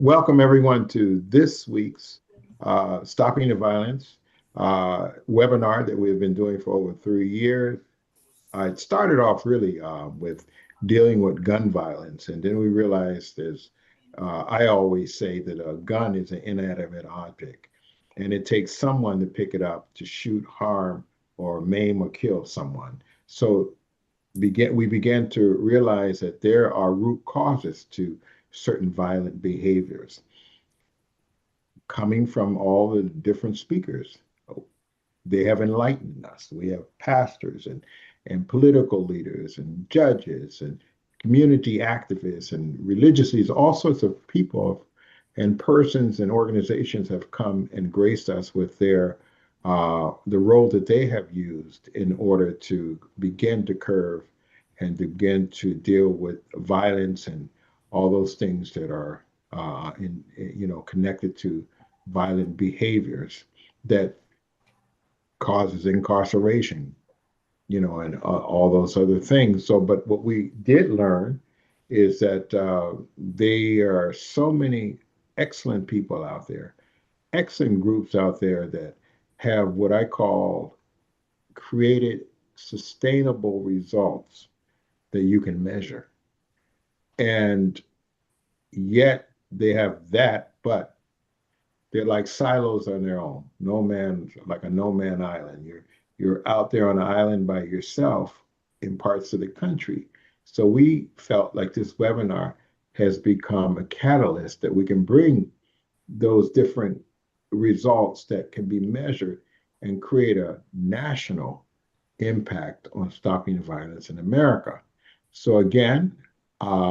Welcome everyone to this week's Stopping the Violence webinar that we've been doing for over 3 years. It started off really with dealing with gun violence, and then we realized I always say that a gun is an inanimate object, and it takes someone to pick it up to shoot, harm, or maim or kill someone. So we began to realize that there are root causes to certain violent behaviors coming from all the different speakers. They have enlightened us. We have pastors and political leaders and judges and community activists and religious leaders, all sorts of people and persons and organizations have come and graced us with the role that they have used in order to begin to curve and begin to deal with violence and all those things that are connected to violent behaviors that causes incarceration, and all those other things. So, but what we did learn is that there are so many excellent people out there, excellent groups out there that have what I call created sustainable results that you can measure. And yet they have that, but they're like silos on their own. No man, like a no man island. You're out there on an island by yourself in parts of the country. So we felt like this webinar has become a catalyst that we can bring those different results that can be measured and create a national impact on stopping violence in America. So again,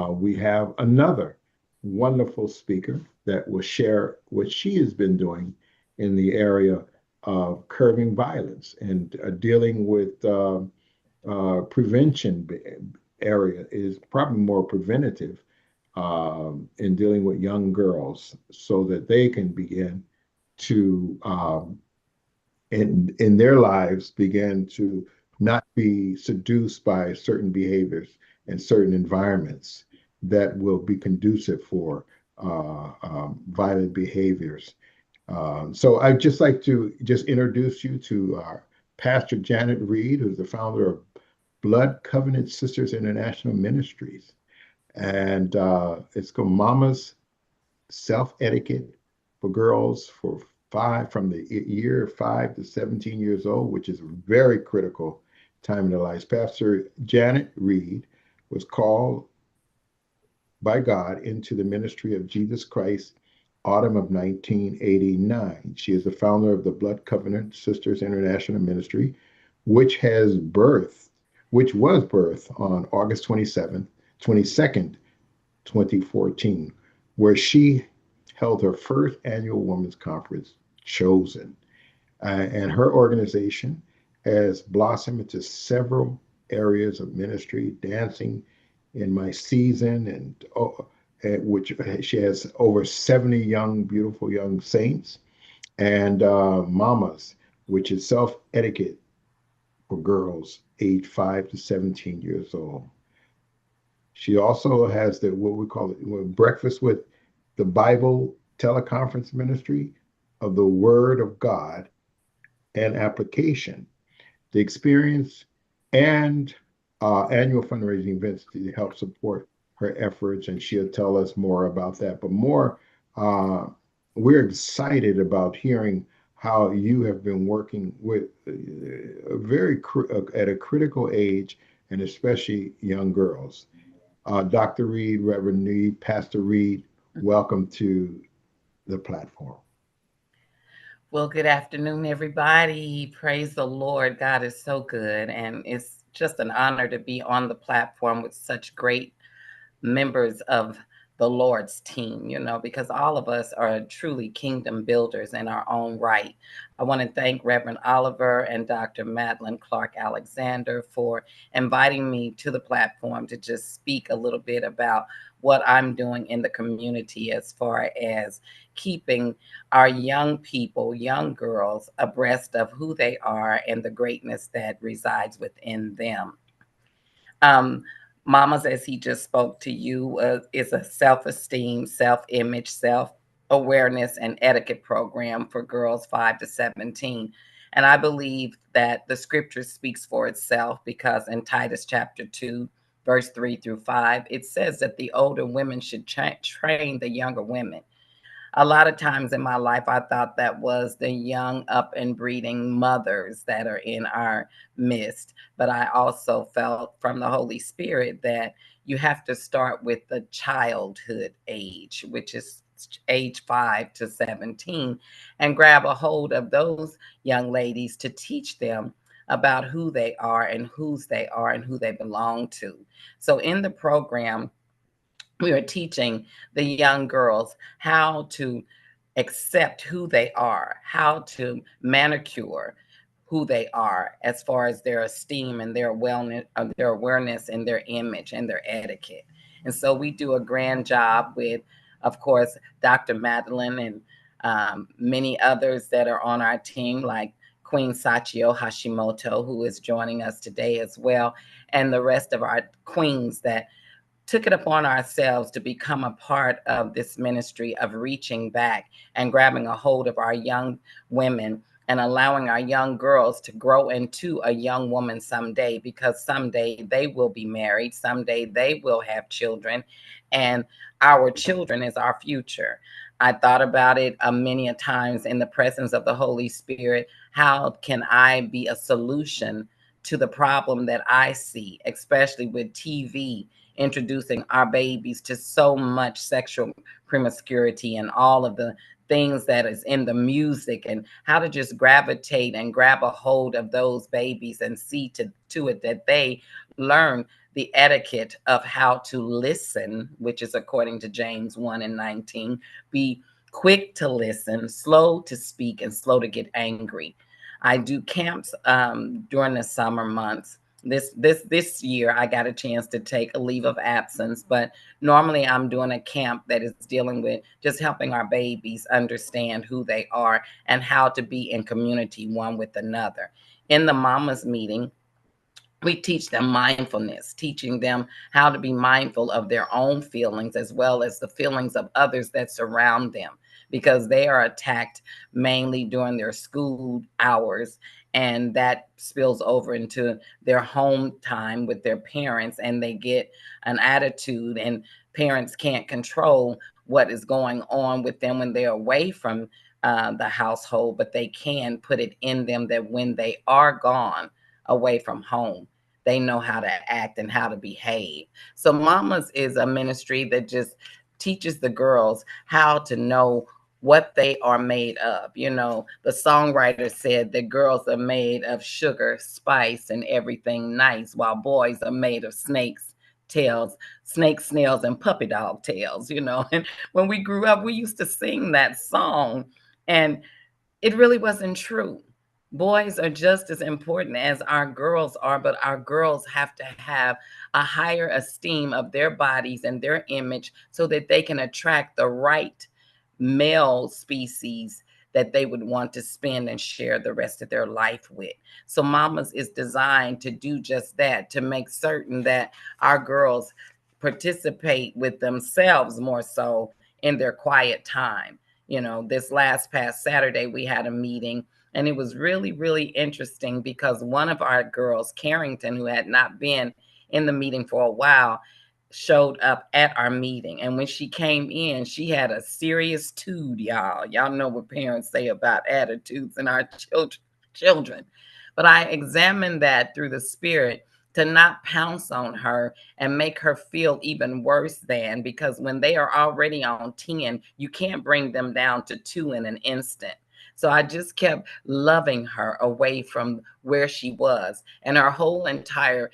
we have another wonderful speaker that will share what she has been doing in the area of curbing violence and dealing with prevention area is probably more preventative in dealing with young girls so that they can begin to in their lives begin to not be seduced by certain behaviors and certain environments that will be conducive for violent behaviors. So I'd just like to just introduce you to our Pastor Janet Reed, who's the founder of Blood Covenant Sisters International Ministries. And it's called Mama's Self Etiquette for Girls for from the year 5 to 17 years old, which is a very critical time in their lives. Pastor Janet Reed was called by God into the ministry of Jesus Christ autumn of 1989. She is the founder of the Blood Covenant Sisters International Ministry, which has birthed, which was birthed on August 22nd, 2014, where she held her first annual women's conference, Chosen. And her organization has blossomed into several areas of ministry, dancing in my season, which she has over 70 young, beautiful young saints, and Mamas, which is self etiquette for girls aged 5 to 17 years old. She also has what we call it, Breakfast with the Bible teleconference ministry of the Word of God and application, the experience, and annual fundraising events to help support her efforts. And she'll tell us more about that. But uh, we're excited about hearing how you have been working with at a critical age, and especially young girls. Dr. Reed, Reverend Reed, Pastor Reed, welcome to the platform. Well, good afternoon, everybody. Praise the Lord. God is so good. And it's just an honor to be on the platform with such great members of the Lord's team, because all of us are truly kingdom builders in our own right. I want to thank Reverend Oliver and Dr. Madeline Clark Alexander for inviting me to the platform to just speak a little bit about what I'm doing in the community as far as keeping our young people, young girls, abreast of who they are and the greatness that resides within them. Um, Mamas, as he just spoke to you, is a self-esteem, self-image, self-awareness, and etiquette program for girls 5 to 17. And I believe that the scripture speaks for itself, because in Titus chapter 2, verse 3 through 5, it says that the older women should train the younger women. A lot of times in my life, I thought that was the young up and breeding mothers that are in our midst. But I also felt from the Holy Spirit that you have to start with the childhood age, which is age 5 to 17, and grab a hold of those young ladies to teach them about who they are and whose they are and who they belong to. So in the program, we are teaching the young girls how to accept who they are, how to manicure who they are as far as their esteem and their wellness, their awareness and their image and their etiquette. And so we do a grand job with, of course, Dr. Madeline and many others that are on our team, like Queen Sachio Hashimoto, who is joining us today as well, and the rest of our queens that took it upon ourselves to become a part of this ministry of reaching back and grabbing a hold of our young women and allowing our young girls to grow into a young woman someday, because someday they will be married, someday they will have children, and our children is our future. I thought about it many a times in the presence of the Holy Spirit. How can I be a solution to the problem that I see, especially with TV introducing our babies to so much sexual promiscuity and all of the things that is in the music, and how to just gravitate and grab a hold of those babies and see to it that they learn the etiquette of how to listen, which is according to James 1 and 19, be quick to listen, slow to speak, and slow to get angry. I do camps during the summer months. This year I got a chance to take a leave of absence, but normally I'm doing a camp that is dealing with just helping our babies understand who they are and how to be in community one with another. In the mamas meeting, we teach them mindfulness, teaching them how to be mindful of their own feelings as well as the feelings of others that surround them, because they are attacked mainly during their school hours, and that spills over into their home time with their parents, and they get an attitude, and parents can't control what is going on with them when they're away from the household, but they can put it in them that when they are gone away from home, they know how to act and how to behave. So Mamas is a ministry that just teaches the girls how to know what they are made of. You know, the songwriter said that girls are made of sugar, spice, and everything nice, while boys are made of snakes, tails, snake snails, and puppy dog tails, you know. And when we grew up, we used to sing that song, and it really wasn't true. Boys are just as important as our girls are, but our girls have to have a higher esteem of their bodies and their image so that they can attract the right male species that they would want to spend and share the rest of their life with. So Mamas is designed to do just that, to make certain that our girls participate with themselves more so in their quiet time. You know, this last past Saturday, we had a meeting, and it was really, really interesting because one of our girls, Carrington, who had not been in the meeting for a while, showed up at our meeting. And when she came in, she had a serious tude, y'all. Y'all know what parents say about attitudes in our children. But I examined that through the spirit to not pounce on her and make her feel even worse than, because when they are already on 10, you can't bring them down to 2 in an instant. So I just kept loving her away from where she was. And her whole entire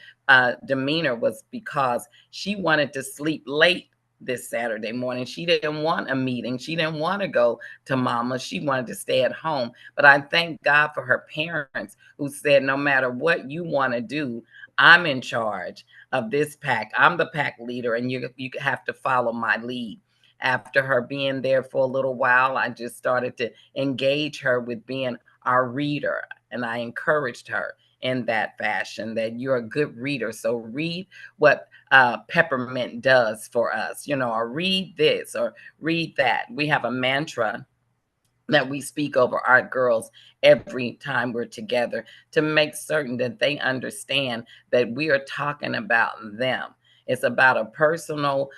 demeanor was because she wanted to sleep late this Saturday morning. She didn't want a meeting. She didn't want to go to Mama. She wanted to stay at home. But I thank God for her parents who said, no matter what you want to do, I'm in charge of this pack. I'm the pack leader, and you have to follow my lead. After her being there for a little while, I just started to engage her with being our reader, and I encouraged her. in that fashion, that you're a good reader. So read what Peppermint does for us, or read this or read that. We have a mantra that we speak over our girls every time we're together to make certain that they understand that we are talking about them. It's about a personal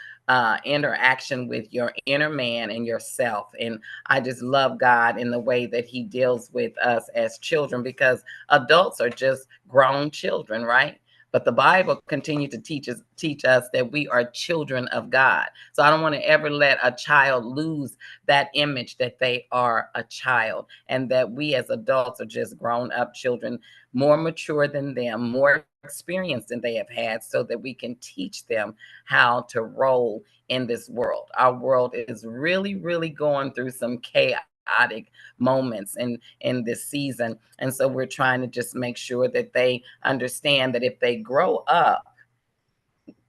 interaction with your inner man and yourself. And I just love God in the way that he deals with us as children, because adults are just grown children, right? But the Bible continues to teach us that we are children of God. So I don't want to ever let a child lose that image that they are a child, and that we as adults are just grown up children, more mature than them, more experience than they have had, so that we can teach them how to roll in this world. Our world is really, really going through some chaotic moments in this season. And so we're trying to just make sure that they understand that if they grow up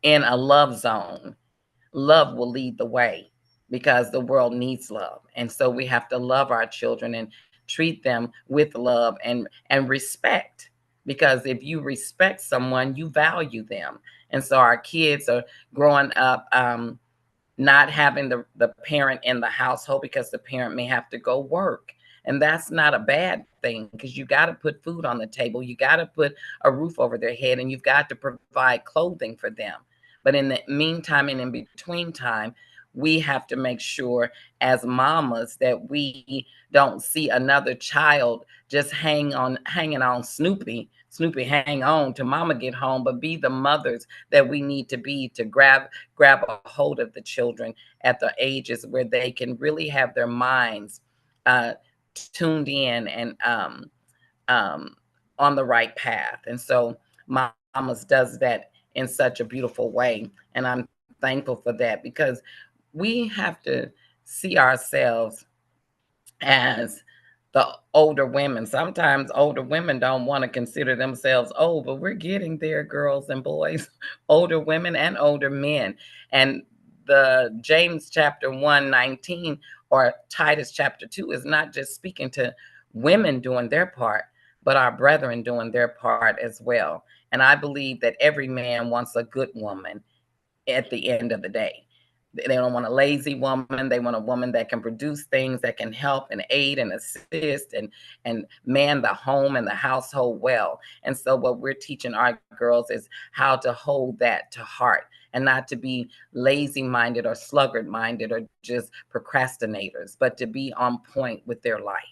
in a love zone, love will lead the way, because the world needs love. And so we have to love our children and treat them with love and respect, because if you respect someone, you value them. And so our kids are growing up not having the parent in the household, because the parent may have to go work. And that's not a bad thing, because you got to put food on the table. You got to put a roof over their head, and you've got to provide clothing for them. But in the meantime and in between time, we have to make sure as mamas that we don't see another child just hanging on Snoopy, hang on to mama get home, but be the mothers that we need to be, to grab a hold of the children at the ages where they can really have their minds uh, tuned in and um, on the right path. And so Mamas does that in such a beautiful way. And I'm thankful for that, because we have to see ourselves as the older women. Sometimes older women don't want to consider themselves old, but we're getting there, girls and boys, older women and older men. And the James chapter 1:19 or Titus chapter 2 is not just speaking to women doing their part, but our brethren doing their part as well. And I believe that every man wants a good woman at the end of the day. They don't want a lazy woman. They want a woman that can produce things, that can help and aid and assist and man the home and the household well. And so what we're teaching our girls is how to hold that to heart, and not to be lazy minded or sluggard minded or just procrastinators, but to be on point with their life.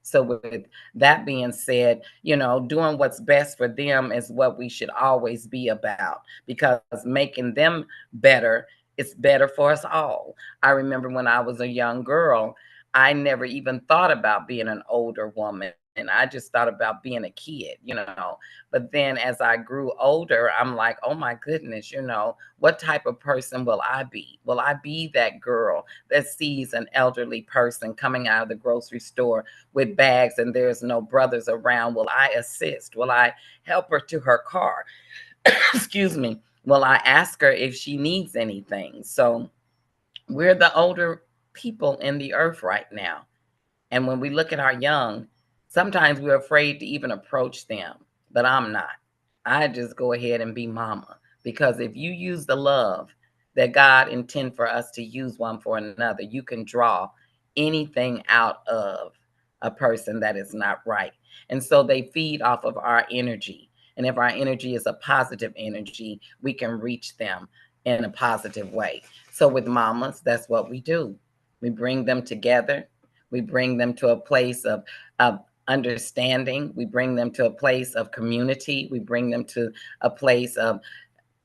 So with that being said, doing what's best for them is what we should always be about, because making them better, it's better for us all. I remember when I was a young girl, I never even thought about being an older woman. And I just thought about being a kid. But then as I grew older, I'm like, oh my goodness, what type of person will I be? Will I be that girl that sees an elderly person coming out of the grocery store with bags and there's no brothers around? Will I assist? Will I help her to her car? Excuse me. Will I ask her if she needs anything? So we're the older people in the earth right now. And when we look at our young, sometimes we're afraid to even approach them, but I'm not. I just go ahead and be mama, because if you use the love that God intend for us to use one for another, you can draw anything out of a person that is not right. And so they feed off of our energy. And if our energy is a positive energy, we can reach them in a positive way. So with mamas, that's what we do. We bring them together. We bring them to a place of understanding. We bring them to a place of community. We bring them to a place of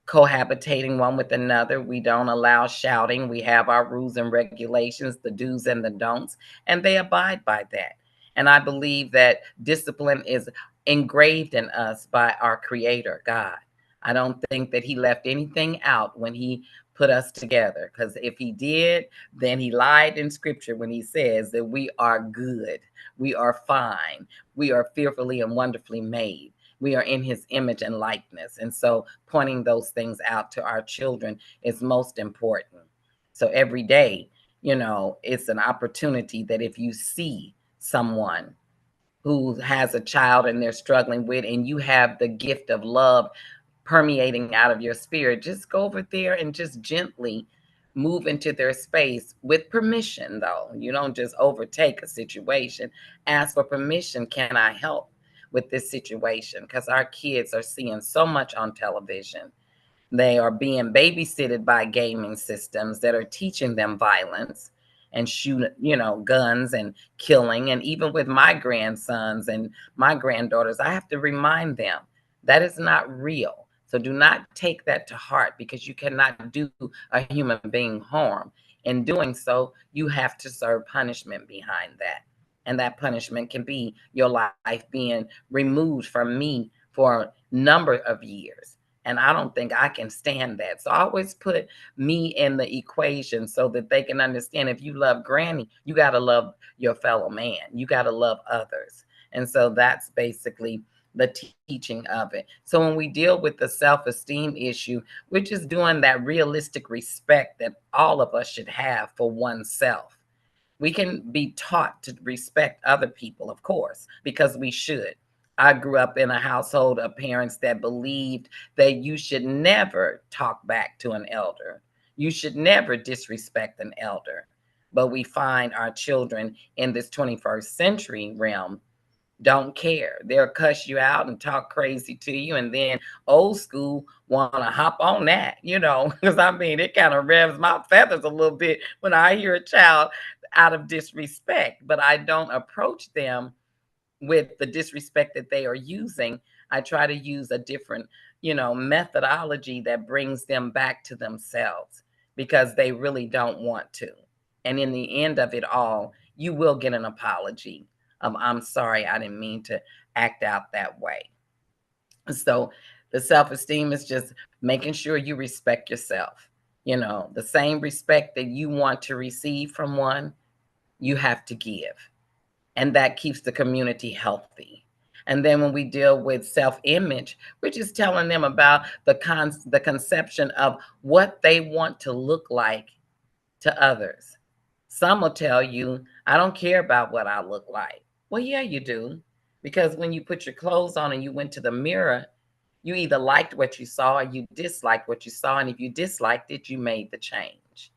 cohabitating one with another. We don't allow shouting. We have our rules and regulations, the do's and the don'ts, and they abide by that. And I believe that discipline is engraved in us by our Creator, God. I don't think that He left anything out when He put us together, because if He did, then He lied in Scripture when He says that we are good, we are fine, we are fearfully and wonderfully made. We are in His image and likeness. And so pointing those things out to our children is most important. So every day, it's an opportunity that if you see someone who has a child and they're struggling with, and you have the gift of love permeating out of your spirit, just go over there and just gently move into their space with permission, though. You don't just overtake a situation. Ask for permission. Can I help with this situation? Because our kids are seeing so much on television. They are being babysitted by gaming systems that are teaching them violence and shoot, guns and killing. And even with my grandsons and my granddaughters, I have to remind them that is not real. So do not take that to heart, because you cannot do a human being harm. In doing so, you have to serve punishment behind that. And that punishment can be your life being removed from me for a number of years. And I don't think I can stand that. So I always put me in the equation so that they can understand, if you love Granny, you got to love your fellow man. You got to love others. And so that's basically the teaching of it. So when we deal with the self-esteem issue, we're just doing that realistic respect that all of us should have for oneself. We can be taught to respect other people, of course, because we should. I grew up in a household of parents that believed that you should never talk back to an elder. You should never disrespect an elder. But we find our children in this 21st century realm don't care. They'll cuss you out and talk crazy to you. And then old school want to hop on that, because I mean, it kind of revs my feathers a little bit when I hear a child out of disrespect, but I don't approach them with the disrespect that they are using. I try to use a different, methodology that brings them back to themselves, because they really don't want to. And in the end of it all, you will get an apology. I'm sorry, I didn't mean to act out that way. So the self-esteem is just making sure you respect yourself. The same respect that you want to receive from one, you have to give. And that keeps the community healthy. And then when we deal with self-image, we're just telling them about the conception of what they want to look like to others. Some will tell you, I don't care about what I look like. Well, yeah, you do. Because when you put your clothes on and you went to the mirror, you either liked what you saw or you disliked what you saw. And if you disliked it, you made the change.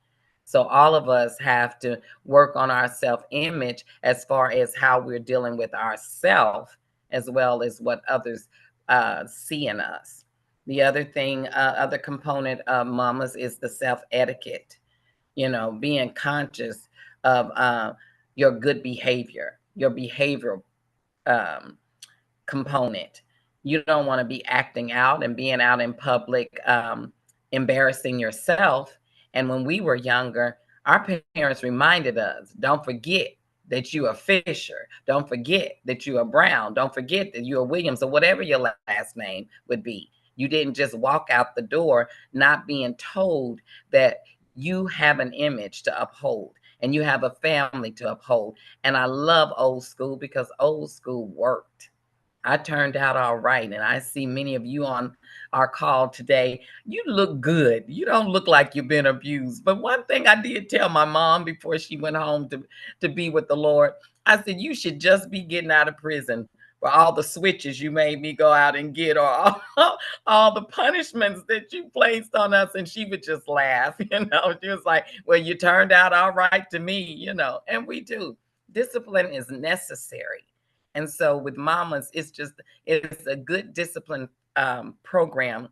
So all of us have to work on our self-image as far as how we're dealing with ourselves, as well as what others see in us. The other thing, other component of mamas, is the self-etiquette. Being conscious of your good behavior, your behavioral um, component. You don't want to be acting out and being out in public, embarrassing yourself. And when we were younger, our parents reminded us, don't forget that you are Fisher. Don't forget that you are Brown. Don't forget that you are Williams, or whatever your last name would be. You didn't just walk out the door not being told that you have an image to uphold and you have a family to uphold. And I love old school because old school worked. I turned out all right. And I see many of you on our call today. You look good. You don't look like you've been abused. But one thing I did tell my mom before she went home to be with the Lord, I said, you should just be getting out of prison for all the switches you made me go out and get, or all the punishments that you placed on us. And she would just laugh. She was like, well, you turned out all right to me, and we do. Discipline is necessary. And so with mamas, it's a good discipline program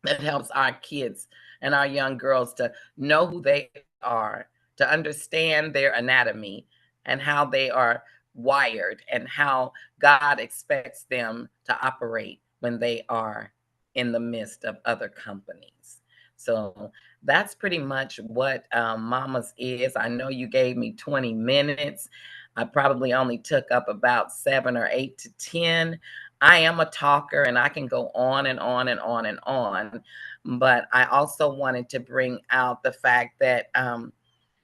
that helps our kids and our young girls to know who they are, to understand their anatomy and how they are wired and how God expects them to operate when they are in the midst of other companies. So that's pretty much what Mamas is. I know you gave me 20 minutes. I probably only took up about 7 or 8 to 10. I am a talker and I can go on and on and on and on. But I also wanted to bring out the fact that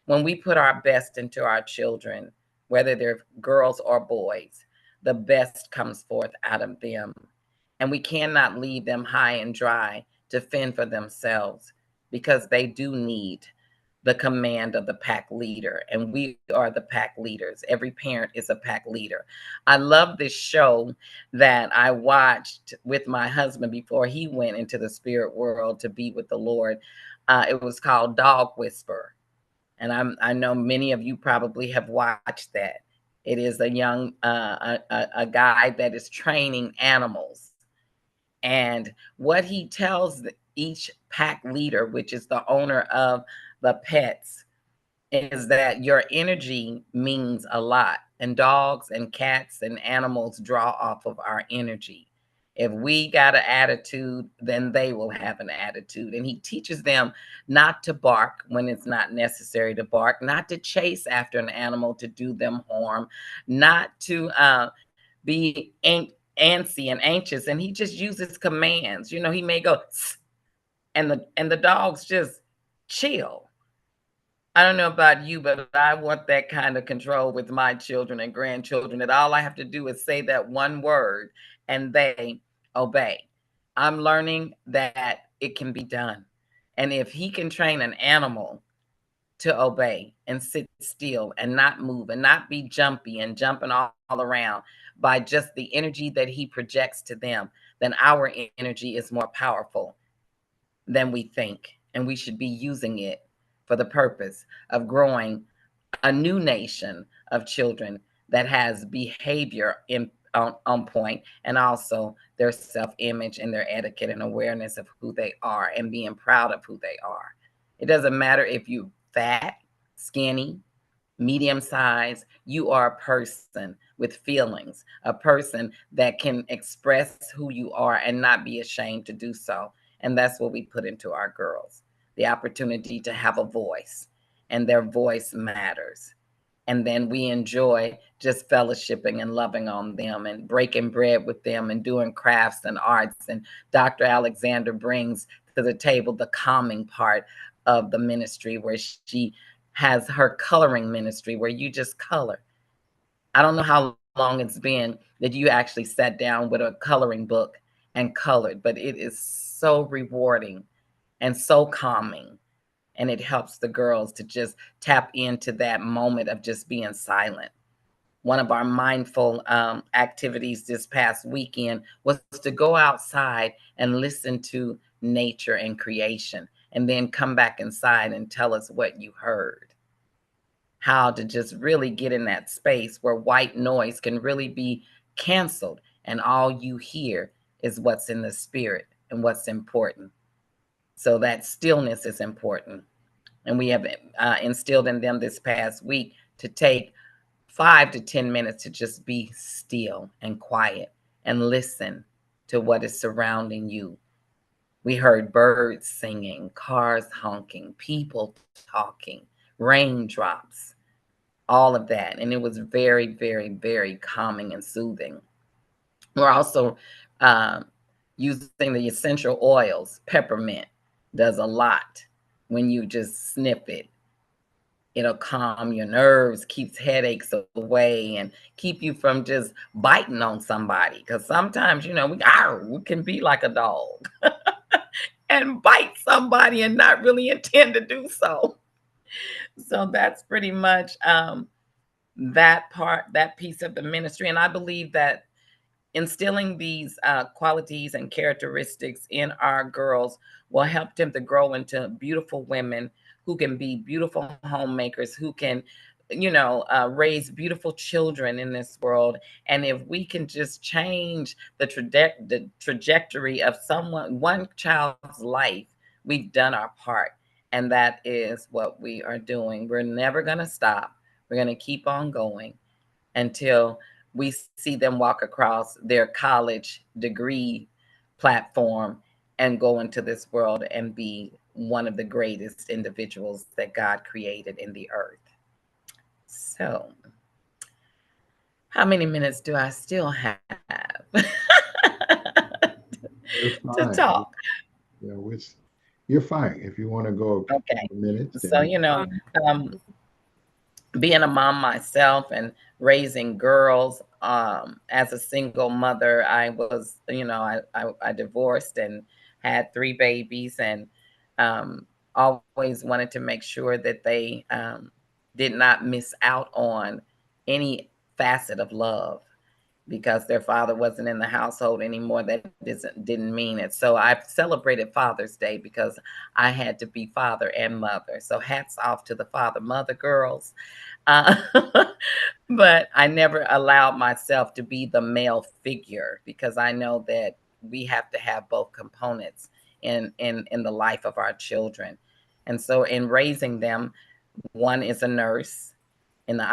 when we put our best into our children, whether they're girls or boys, the best comes forth out of them. And we cannot leave them high and dry to fend for themselves, because they do need the command of the pack leader, and we are the pack leaders. Every parent is a pack leader. I love this show that I watched with my husband before he went into the spirit world to be with the Lord. It was called Dog Whisperer, and I know many of you probably have watched that. It is a young a guy that is training animals, and what he tells each pack leader, which is the owner of the pets, is that your energy means a lot. And dogs and cats and animals draw off of our energy. If we got an attitude, then they will have an attitude. And he teaches them not to bark when it's not necessary to bark, not to chase after an animal to do them harm, not to be antsy and anxious. And he just uses commands. You know, he may go, "Tss," and the dogs just chill. I don't know about you, but I want that kind of control with my children and grandchildren, that all I have to do is say that one word and they obey. I'm learning that it can be done. And if he can train an animal to obey and sit still and not move and not be jumpy and jumping all around by just the energy that he projects to them, then our energy is more powerful than we think. And we should be using it for the purpose of growing a new nation of children that has behavior on point, and also their self-image and their etiquette and awareness of who they are and being proud of who they are. It doesn't matter if you fat, skinny, medium size, you are a person with feelings, a person that can express who you are and not be ashamed to do so. And that's what we put into our girls, the opportunity to have a voice, and their voice matters. And then we enjoy just fellowshipping and loving on them and breaking bread with them and doing crafts and arts. And Dr. Alexander brings to the table the calming part of the ministry, where she has her coloring ministry where you just color. I don't know how long it's been that you actually sat down with a coloring book and colored, but it is so rewarding and so calming. And it helps the girls to just tap into that moment of just being silent. One of our mindful activities this past weekend was to go outside and listen to nature and creation, and then come back inside and tell us what you heard. How to just really get in that space where white noise can really be canceled, and all you hear is what's in the spirit and what's important. So that stillness is important. And we have instilled in them this past week to take 5 to 10 minutes to just be still and quiet and listen to what is surrounding you. We heard birds singing, cars honking, people talking, raindrops, all of that. And it was very, very, very calming and soothing. We're also using the essential oils. Peppermint does a lot when you just sniff it. It'll calm your nerves, keeps headaches away, and keep you from just biting on somebody. Because sometimes, you know, we can be like a dog and bite somebody and not really intend to do so. So that's pretty much that part, that piece of the ministry. And I believe that instilling these qualities and characteristics in our girls will help them to grow into beautiful women who can be beautiful homemakers, who can, you know, raise beautiful children in this world. And if we can just change the trajectory of one child's life, we've done our part. And that is what we are doing. We're never going to stop. We're going to keep on going until we see them walk across their college degree platform and go into this world and be one of the greatest individuals that God created in the earth. So, how many minutes do I still have to talk? You know, you're fine. If you want to go a couple Okay. of minutes, So, you know, being a mom myself and raising girls, as a single mother, I was, you know, I divorced and had 3 babies, and always wanted to make sure that they did not miss out on any facet of love because their father wasn't in the household anymore. That didn't mean it. So I've celebrated Father's Day because I had to be father and mother. So hats off to the father mother girls. Uh, but I never allowed myself to be the male figure because I know that we have to have both components in the life of our children. And so in raising them, one is a nurse in the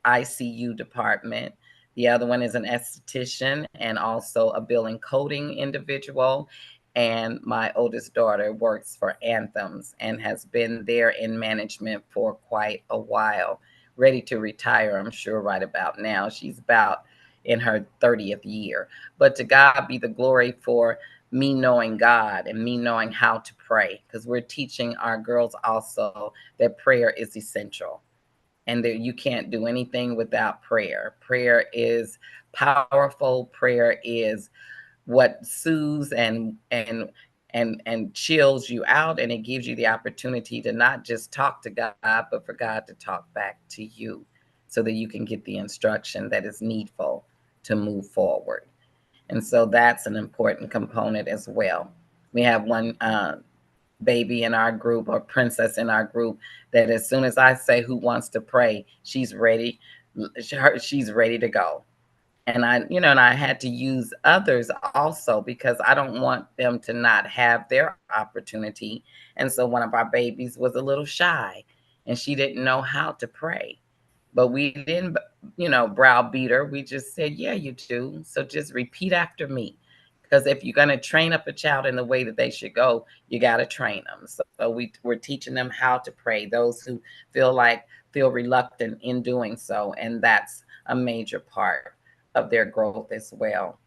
ICU department. The other one is an esthetician and also a billing coding individual. And my oldest daughter works for Anthems and has been there in management for quite a while, ready to retire, I'm sure, right about now. She's about in her 30th year. But to God be the glory for me knowing God and me knowing how to pray, because we're teaching our girls also that prayer is essential and that you can't do anything without prayer. Prayer is powerful. Prayer is what soothes and chills you out, and it gives you the opportunity to not just talk to God, but for God to talk back to you so that you can get the instruction that is needful to move forward. And so that's an important component as well. We have one baby in our group or princess in our group that as soon as I say who wants to pray, she's ready. She's ready to go. And I had to use others also because I don't want them to not have their opportunity. And so one of our babies was a little shy and she didn't know how to pray. But we didn't, browbeat her. We just said, yeah, you do. So just repeat after me. Because if you're going to train up a child in the way that they should go, you got to train them. So we're teaching them how to pray, those who feel reluctant in doing so. And that's a major part of their growth as well.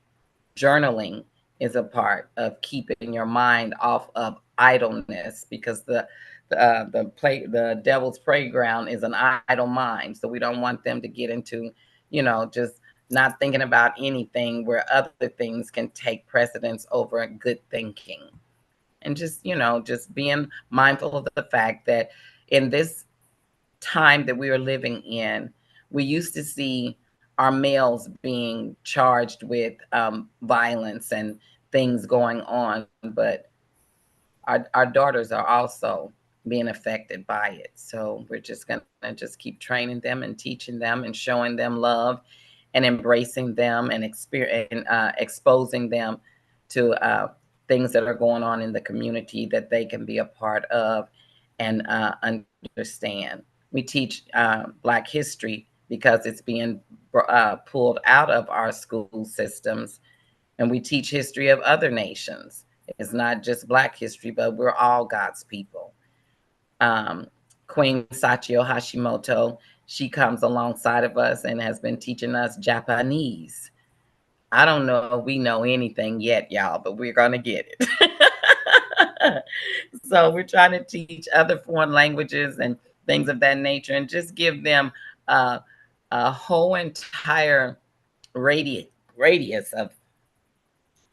Journaling is a part of keeping your mind off of idleness because the devil's playground is an idle mind. So we don't want them to get into, just not thinking about anything where other things can take precedence over good thinking. And just being mindful of the fact that in this time that we are living in, we used to see our males being charged with violence and things going on, but our daughters are also being affected by it. So we're just going to just keep training them and teaching them and showing them love and embracing them and exposing them to things that are going on in the community that they can be a part of and understand. We teach Black history because it's being pulled out of our school systems, and we teach history of other nations. It's not just Black history, but we're all God's people. Queen Sachio Hashimoto, she comes alongside of us and has been teaching us Japanese. I don't know if we know anything yet, y'all, but we're going to get it. So we're trying to teach other foreign languages and things of that nature and just give them a whole entire radius of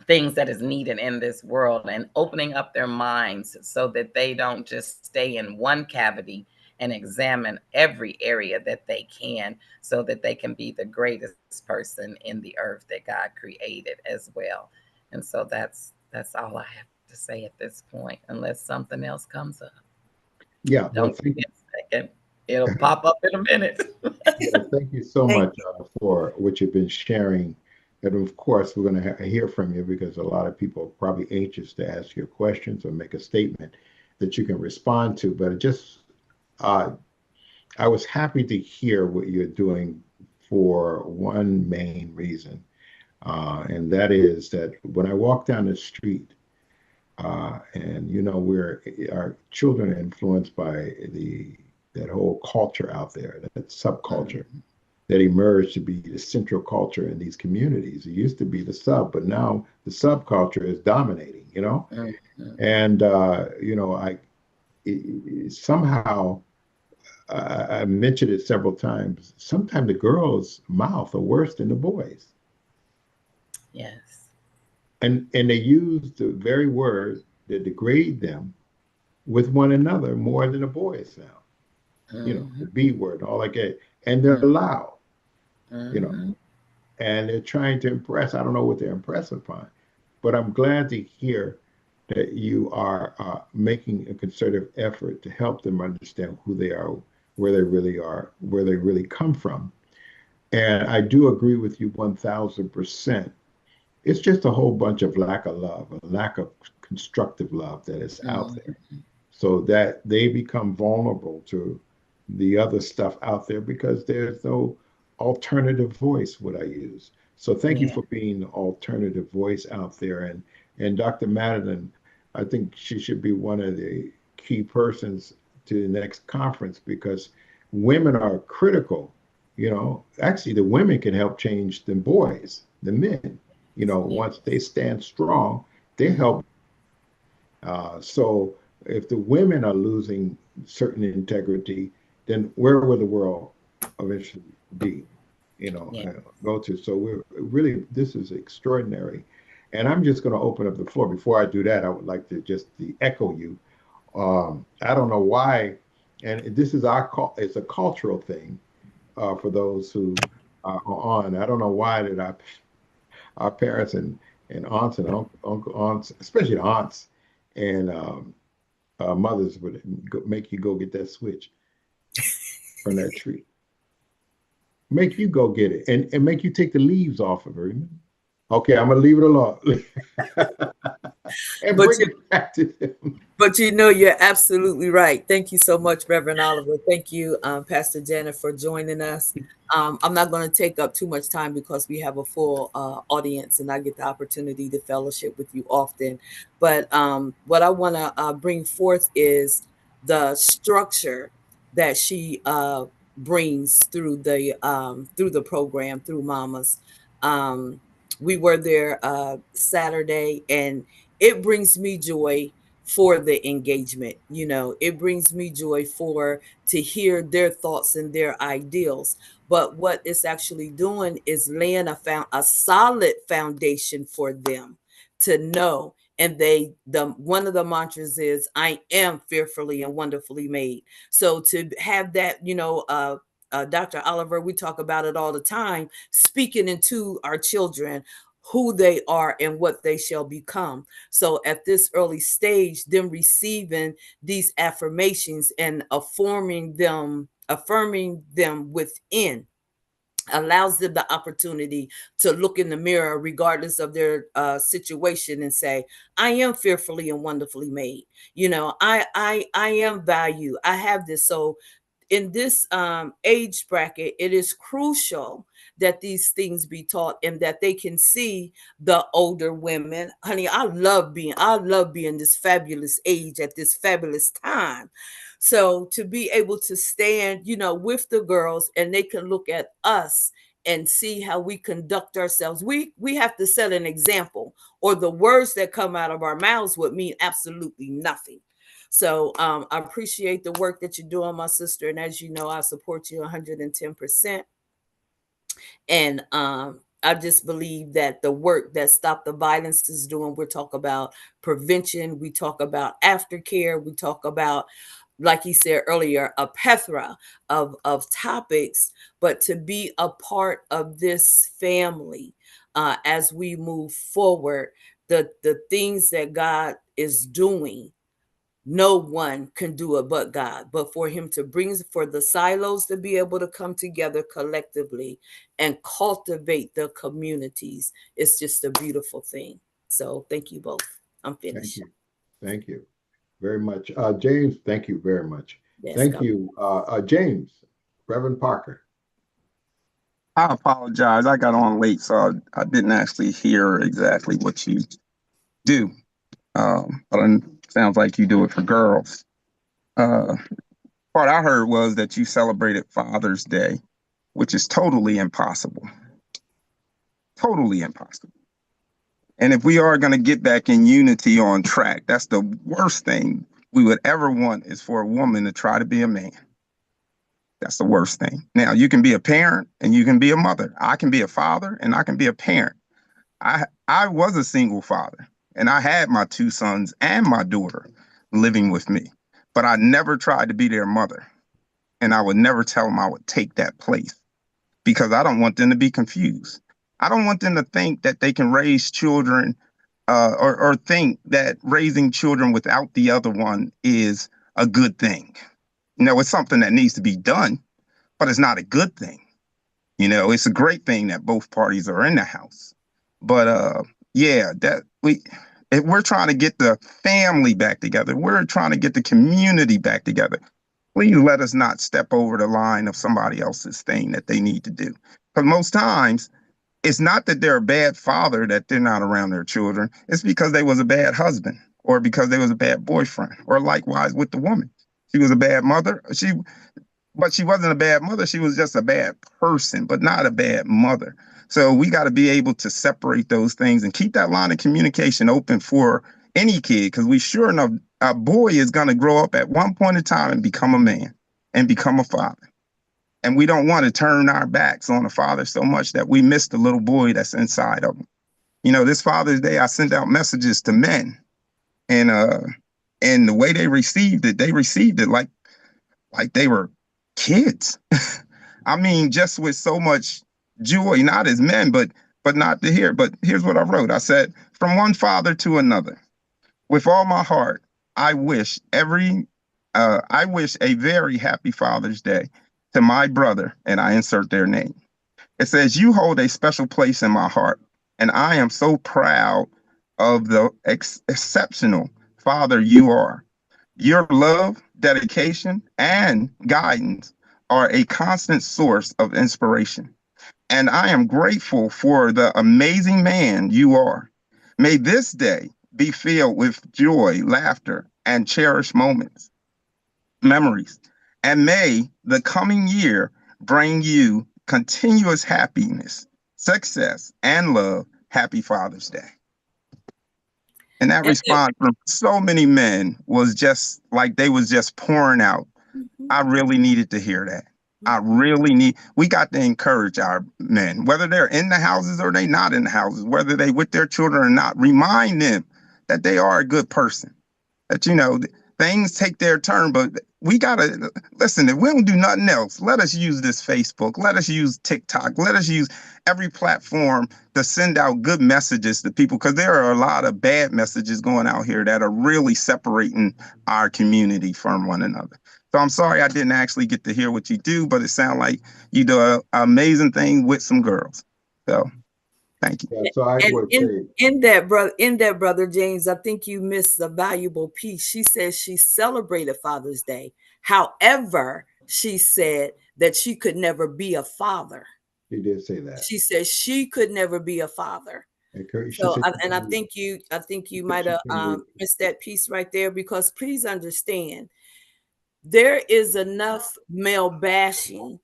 things that is needed in this world and opening up their minds so that they don't just stay in one cavity and examine every area that they can so that they can be the greatest person in the earth that God created as well. And so that's all I have to say at this point, unless something else comes up. Yeah, well, Don't give me a second. It'll pop up in a minute. well, thank you so much for what you've been sharing. And of course, we're going to hear from you because a lot of people are probably anxious to ask you questions or make a statement that you can respond to. But uh, I was happy to hear what you're doing for one main reason, and that is that when I walk down the street, and we're our children are influenced by the that whole culture out there, that subculture that emerged to be the central culture in these communities. It used to be the sub, but now the subculture is dominating. And somehow I mentioned it several times. Sometimes the girls' mouth are worse than the boys, Yes. and they use the very word. that degrade them with one another more than the boys now. Mm-hmm. The B word, all like that. And they're loud, you know, Mm-hmm. and they're trying to impress. I don't know what they're impressed upon, but I'm glad to hear that you are making a concerted effort to help them understand who they are, where they really come from. And I do agree with you 1000%. It's just a whole bunch of lack of love, a lack of constructive love that is out there, Mm-hmm. so that they become vulnerable to the other stuff out there because there's no alternative voice, what I use. So thank you Yeah. for being the alternative voice out there. And Dr. Madeline, I think she should be one of the key persons to the next conference because women are critical. Actually, the women can help change the boys, the men. Yeah. Once they stand strong, they Mm-hmm. help. So if the women are losing certain integrity, then where will the world eventually be? Yeah. Go to. So we're really, this is extraordinary. And I'm just going to open up the floor. Before I do that, I would like to just echo you. I don't know why, and this is it's a cultural thing for those who are on. I don't know why that our parents and aunts and uncle aunts, especially the aunts and mothers would make you go get that switch from that tree. Make you go get it and make you take the leaves off of her. Okay, I'm gonna leave it alone and But bring it back to them. But you're absolutely right. Thank you so much, Reverend Oliver. Thank you, Pastor Janet, for joining us. I'm not going to take up too much time because we have a full audience and I get the opportunity to fellowship with you often. But what I want to bring forth is the structure that she brings through the program, through Mamas. Um, we were there Saturday, and it brings me joy for the engagement. It brings me joy for to hear their thoughts and their ideals. But what it's actually doing is laying a solid foundation for them to know. And the one of the mantras is, I am fearfully and wonderfully made. So to have that, Dr. Oliver, we talk about it all the time, speaking into our children who they are and what they shall become. So at this early stage, them receiving these affirmations and affirming them within allows them the opportunity to look in the mirror regardless of their situation and say, I am fearfully and wonderfully made. I am value. I have this. So in this age bracket, it is crucial that these things be taught and that they can see the older women. Honey, I love being this fabulous age at this fabulous time. So to be able to stand, with the girls, and they can look at us and see how we conduct ourselves. We have to set an example, or the words that come out of our mouths would mean absolutely nothing. So I appreciate the work that you're doing, my sister. And as you know, I support you 110%. And I just believe that the work that Stop the Violence is doing, we talk about prevention, we talk about aftercare, we talk about, like he said earlier, a plethora of topics, but to be a part of this family as we move forward, the things that God is doing, no one can do it but God. But for him to bring, for the silos to be able to come together collectively and cultivate the communities, it's just a beautiful thing. So thank you both. I'm Thank finished. you. Thank you very much. James, thank you very much. Yes, Thank God. you. James, Reverend Parker. I apologize. I got on late, so I didn't actually hear exactly what you do. But it sounds like you do it for girls. What I heard was that you celebrated Father's Day, which is totally impossible. Totally impossible. And if we are going to get back in unity on track, that's the worst thing we would ever want, is for a woman to try to be a man. That's the worst thing. Now, you can be a parent and you can be a mother. I can be a father and I can be a parent. I was a single father, And I had my 2 sons and my daughter living with me, but I never tried to be their mother. And I would never tell them I would take that place because I don't want them to be confused. I don't want them to think that they can raise children or think that raising children without the other one is a good thing. It's something that needs to be done, but it's not a good thing. It's a great thing that both parties are in the house. But yeah, if we're trying to get the family back together, we're trying to get the community back together. Please let us not step over the line of somebody else's thing that they need to do. Because most times, it's not that they're a bad father that they're not around their children. It's because they was a bad husband or because they was a bad boyfriend, or likewise with the woman. She was a bad mother. But she wasn't a bad mother. She was just a bad person, but not a bad mother. So we got to be able to separate those things and keep that line of communication open for any kid, because we sure enough, a boy is going to grow up at one point in time and become a man and become a father. And we don't want to turn our backs on a father so much that we miss the little boy that's inside of them. This Father's Day, I sent out messages to men, and the way they received it like they were kids. I mean, just with so much joy, not as men, but not to hear. But here's what I wrote. I said, from one father to another, with all my heart, I wish a very happy Father's Day to my brother, and I insert their name. It says, you hold a special place in my heart, and I am so proud of the exceptional father you are. Your love, dedication, and guidance are a constant source of inspiration. And I am grateful for the amazing man you are. May this day be filled with joy, laughter, and cherished memories. And may the coming year bring you continuous happiness, success, and love. Happy Father's Day. And that response from so many men was just like they was just pouring out. I really needed to hear that. We got to encourage our men, whether they're in the houses or they not in the houses, whether they with their children or not, remind them that they are a good person, that, things take their turn, but we got to listen. If we don't do nothing else, let us use this Facebook. Let us use TikTok. Let us use every platform to send out good messages to people, because there are a lot of bad messages going out here that are really separating our community from one another. So I'm sorry I didn't actually get to hear what you do, but it sounds like you do an amazing thing with some girls. So thank you. Yeah, so I would say, in that, brother James, I think you missed a valuable piece. She says she celebrated Father's Day. However, she said that she could never be a father. She did say that. She said she could never be a father. So, and I think you might have missed that piece right there, because please understand, there is enough male bashing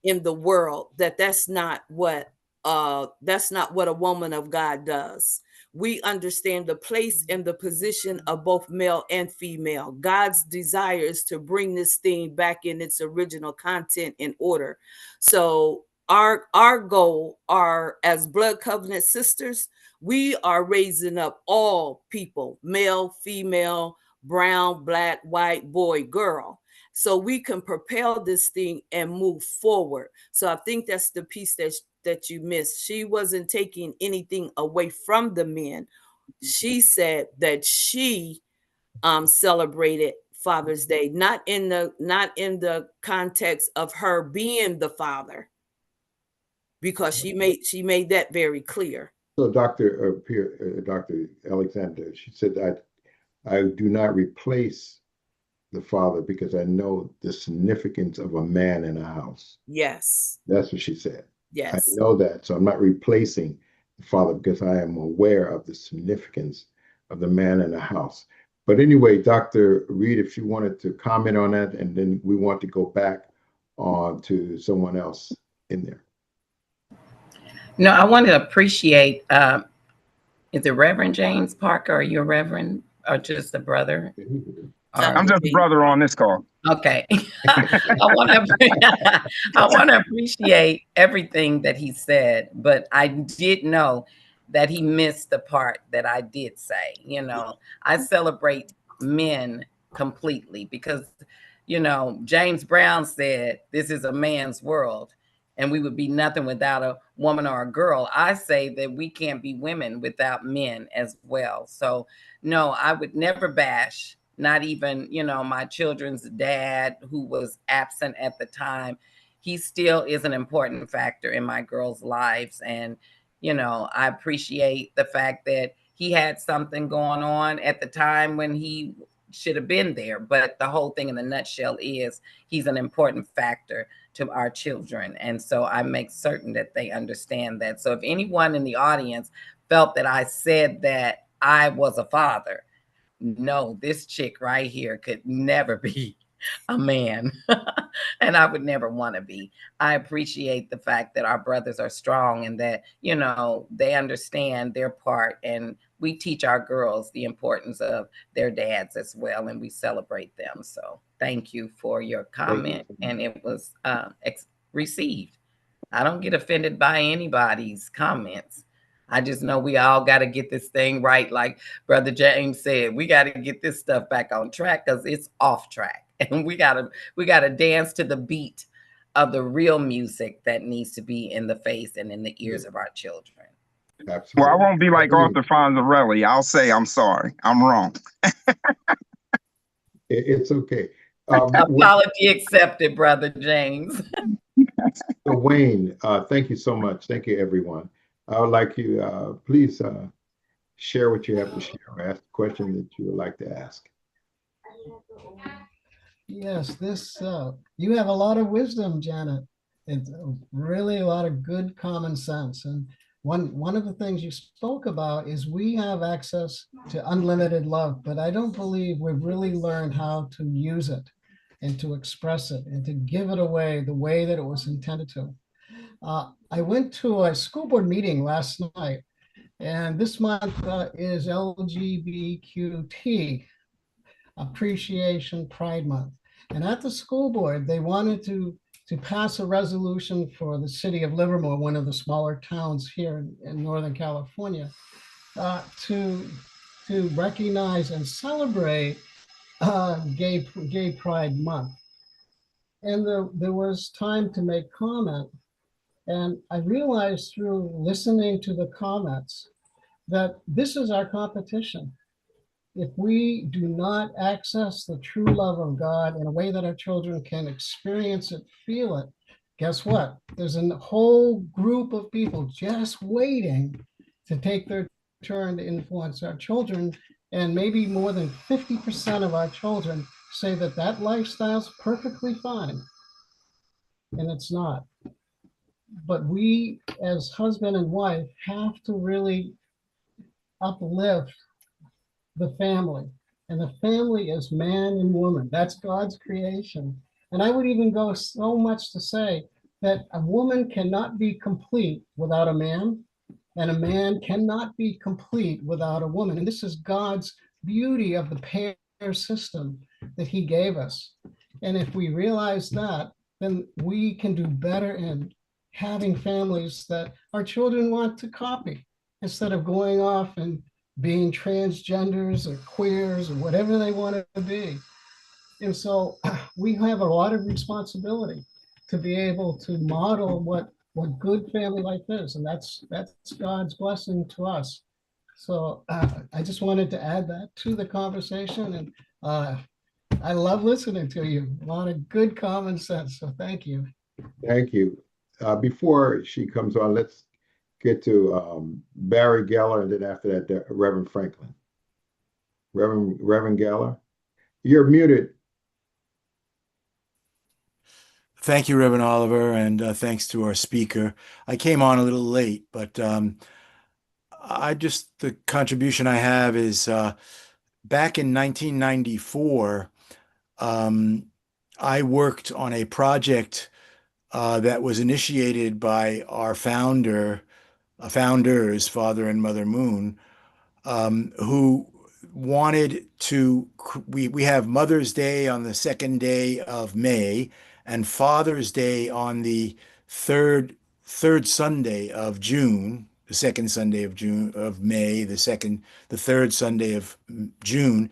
in the world that's not what a woman of God does. We understand the place and the position of both male and female. God's desire is to bring this thing back in its original content in order. So our goal are, as blood covenant sisters, we are raising up all people, male, female, brown, black, white, boy, girl, so we can propel this thing and move forward. So I think that's the piece that you missed. She wasn't taking anything away from the men. She said that she celebrated Father's Day, not in the context of her being the father, because she made that very clear. So Dr. Alexander, she said that I do not replace the father because I know the significance of a man in a house. Yes. That's what she said. Yes. I know that. So I'm not replacing the father because I am aware of the significance of the man in the house. But anyway, Dr. Reed, if you wanted to comment on that, and then we want to go back on to someone else in there. No, I want to appreciate, is it Reverend James Parker? Are you a reverend or just a brother? I'm just a brother on this call. Okay. I want to appreciate everything that he said, but I did know that he missed the part that I did say. You know, I celebrate men completely because, you know, James Brown said, "This is a man's world, and we would be nothing without a woman or a girl." I say that we can't be women without men as well. So, no, I would never bash, not even, you know, my children's dad who was absent at the time. He still is an important factor in my girls' lives. And, you know, I appreciate the fact that he had something going on at the time when he should have been there. But the whole thing in the nutshell is he's an important factor to our children. And so I make certain that they understand that. So if anyone in the audience felt that I said that I was a father, no, this chick right here could never be a man. And I would never want to be. I appreciate the fact that our brothers are strong and that, you know, they understand their part. And we teach our girls the importance of their dads as well. And we celebrate them. So thank you for your comment. And it was received. I don't get offended by anybody's comments. I just know we all got to get this thing right. Like Brother James said, we got to get this stuff back on track because it's off track. And we gotta dance to the beat of the real music that needs to be in the face and in the ears of our children. Absolutely. Well, I won't be like Arthur Fonzarelli. I'll say I'm sorry. I'm wrong. It's okay. Apology accepted, Brother James. So Wayne, thank you so much. Thank you, everyone. I would like you, please share what you have to share or ask the question that you would like to ask. Yes, you have a lot of wisdom, Janet. It's really a lot of good common sense. And one of the things you spoke about is we have access to unlimited love, but I don't believe we've really learned how to use it and to express it and to give it away the way that it was intended to. I went to a school board meeting last night, and this month is LGBTQ Appreciation Pride Month. And at the school board, they wanted to pass a resolution for the city of Livermore, one of the smaller towns here in Northern California, to recognize and celebrate Gay Pride Month. And there was time to make comment. And I realized through listening to the comments that this is our competition. If we do not access the true love of God in a way that our children can experience it, feel it, guess what? There's a whole group of people just waiting to take their turn to influence our children. And maybe more than 50% of our children say that that lifestyle's perfectly fine. And it's not. But we, as husband and wife, have to really uplift the family. And the family is man and woman. That's God's creation. And I would even go so much to say that a woman cannot be complete without a man, and a man cannot be complete without a woman. And this is God's beauty of the pair system that he gave us. And if we realize that, then we can do better in having families that our children want to copy instead of going off and being transgenders or queers or whatever they want to be. And so we have a lot of responsibility to be able to model what good family life is. And that's God's blessing to us. So I just wanted to add that to the conversation. And I love listening to you. A lot of good common sense. So thank you. Thank you. Before she comes on, let's get to Barry Geller, and then after that, Reverend Franklin. Reverend Geller, you're muted. Thank you, Reverend Oliver, and thanks to our speaker. I came on a little late, but the contribution I have is back in 1994, I worked on a project that was initiated by our founders, Father and Mother Moon, who wanted to, we have Mother's Day on the 2nd day of May and Father's Day on the third Sunday of June, the second Sunday of May, the third Sunday of June.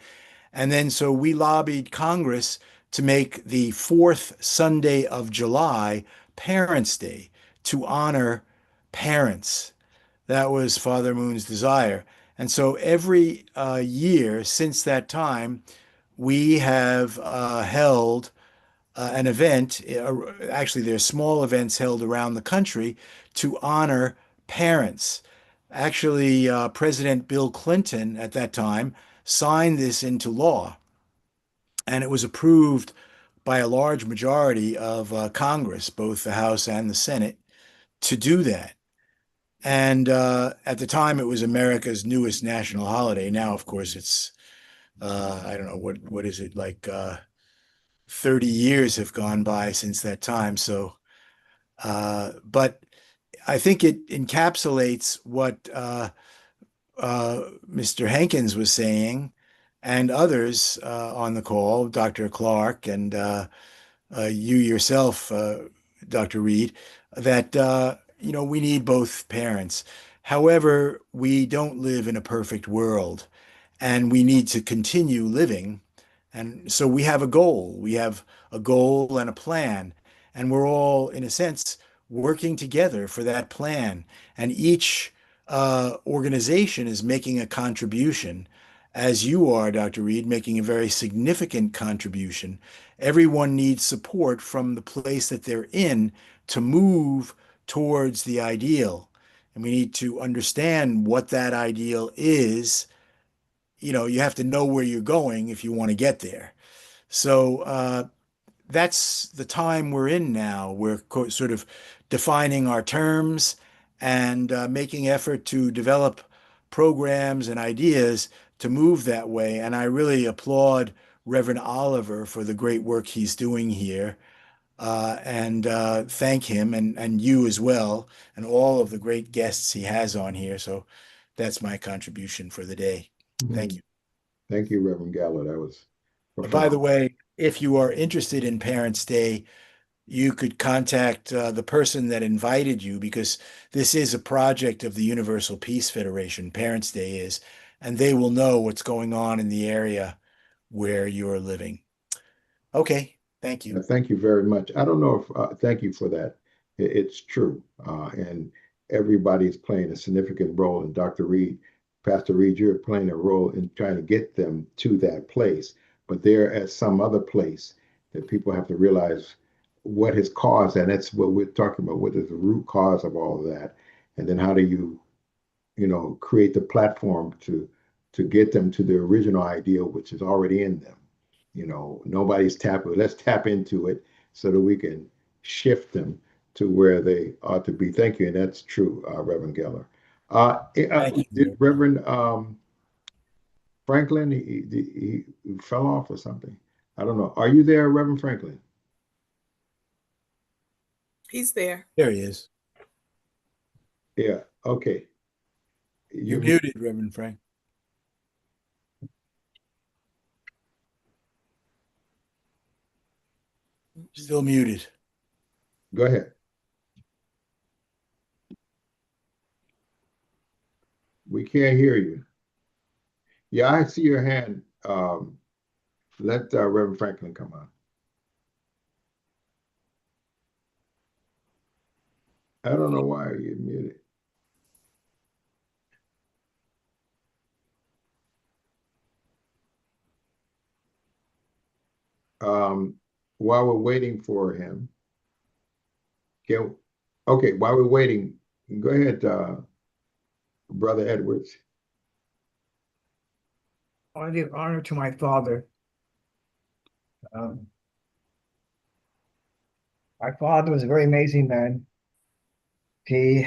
And then so we lobbied Congress to make the fourth Sunday of July Parents' Day to honor parents. That was Father Moon's desire. And so every year since that time, we have held an event. Actually, there's small events held around the country to honor parents. Actually, President Bill Clinton at that time signed this into law, and it was approved by a large majority of Congress, both the House and the Senate, to do that. And at the time, it was America's newest national holiday. Now, of course, it's I don't know what is it like 30 years have gone by since that time. So, but I think it encapsulates what Mr. Hankins was saying and others on the call, Dr. Clark and you yourself, Dr. Reed, that we need both parents. However, we don't live in a perfect world, and we need to continue living. And so we have a goal. We have a goal and a plan, and we're all, in a sense, working together for that plan. And each organization is making a contribution, as you are, Dr. Reed, making a very significant contribution. Everyone needs support from the place that they're in to move towards the ideal. And we need to understand what that ideal is. You have to know where you're going if you want to get there. So that's the time we're in now. We're sort of defining our terms and making effort to develop programs and ideas to move that way. And I really applaud Reverend Oliver for the great work he's doing here, and thank him and you as well, and all of the great guests he has on here. So that's my contribution for the day. Thank you. Thank you, Reverend Gallo. That was profound. By the way, if you are interested in Parents' Day, you could contact the person that invited you, because this is a project of the Universal Peace Federation, Parents' Day is, and they will know what's going on in the area where you're living. Okay, thank you. Thank you very much. I don't know if, thank you for that. It's true. And everybody's playing a significant role. And Dr. Reed, Pastor Reed, you're playing a role in trying to get them to that place. But they're at some other place that people have to realize what has caused that. And that's what we're talking about. What is the root cause of all of that? And then how do you create the platform to get them to the original ideal, which is already in them. Nobody's tapping. Let's tap into it so that we can shift them to where they ought to be. Thank you. And that's true, Reverend Geller. Did Reverend Franklin, he fell off or something? I don't know. Are you there, Reverend Franklin? He's there. There he is. Yeah. Okay. You're muted, Reverend Frank. Still muted. Go ahead. We can't hear you. Yeah, I see your hand. Let Reverend Franklin come on. I don't know why you're muted. While we're waiting for him, while we're waiting, go ahead, Brother Edwards. I give honor to my father. My father was a very amazing man. He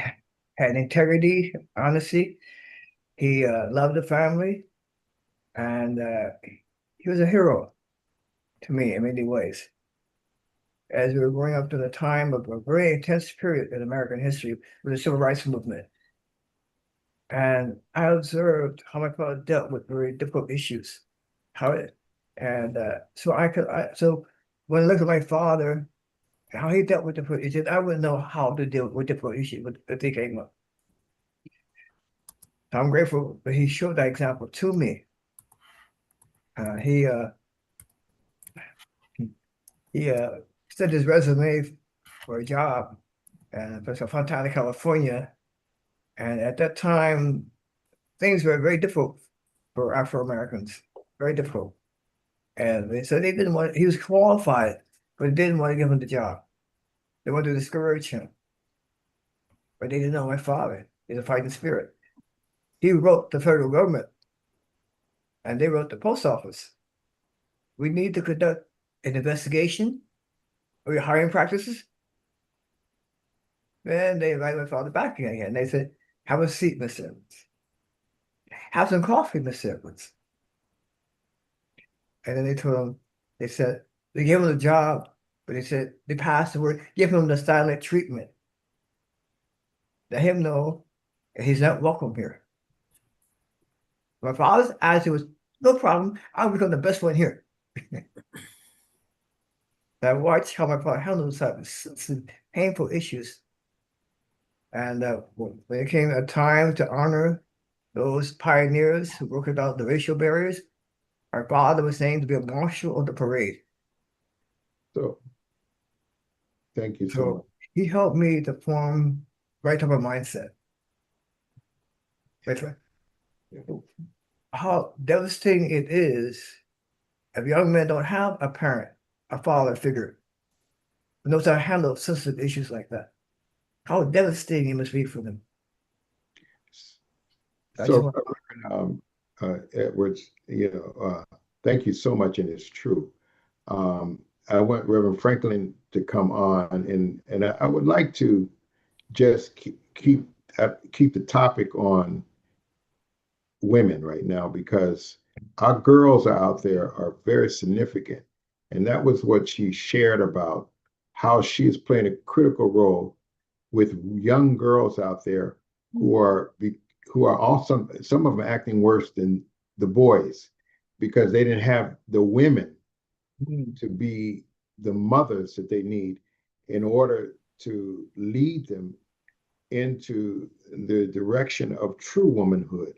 had integrity, honesty. He loved the family, and he was a hero to me in many ways. As we were growing up to the time of a very intense period in American history with the Civil Rights Movement. And I observed how my father dealt with very difficult issues. So when I look at my father, how he dealt with difficult issues, I would know how to deal with difficult issues if they came up. I'm grateful that he showed that example to me. He sent his resume for a job and for Fontana, California. And at that time, things were very difficult for Afro-Americans, very difficult. And they said they didn't want, he was qualified, but they didn't want to give him the job. They wanted to discourage him. But they didn't know my father. He's a fighting spirit. He wrote the federal government and they wrote the post office. We need to conduct an investigation of your hiring practices. Then they invited my father back again. They said, have a seat, Mr. Edwards. Have some coffee, Mr. Edwards. And then they told him, they said, they gave him the job, but they said, they passed the word, give him the silent treatment. Let him know that he's not welcome here. My father's attitude was, no problem, I'll become the best one here. I watched how my father handled some painful issues. And when it came a time to honor those pioneers who broke about the racial barriers, our father was named to be a marshal of the parade. So, thank you so So much. he helped me to form right type of mindset. Right. How devastating it is if young men don't have a parent, a father figure, who knows how to handle sensitive issues like that. How devastating it must be for them. So, Edwards, thank you so much, and it's true. I want Reverend Franklin to come on, and I would like to just keep the topic on women right now, because our girls out there are very significant, and that was what she shared about how she is playing a critical role with young girls out there who are also, some of them acting worse than the boys, because they didn't have the women to be the mothers that they need in order to lead them into the direction of true womanhood.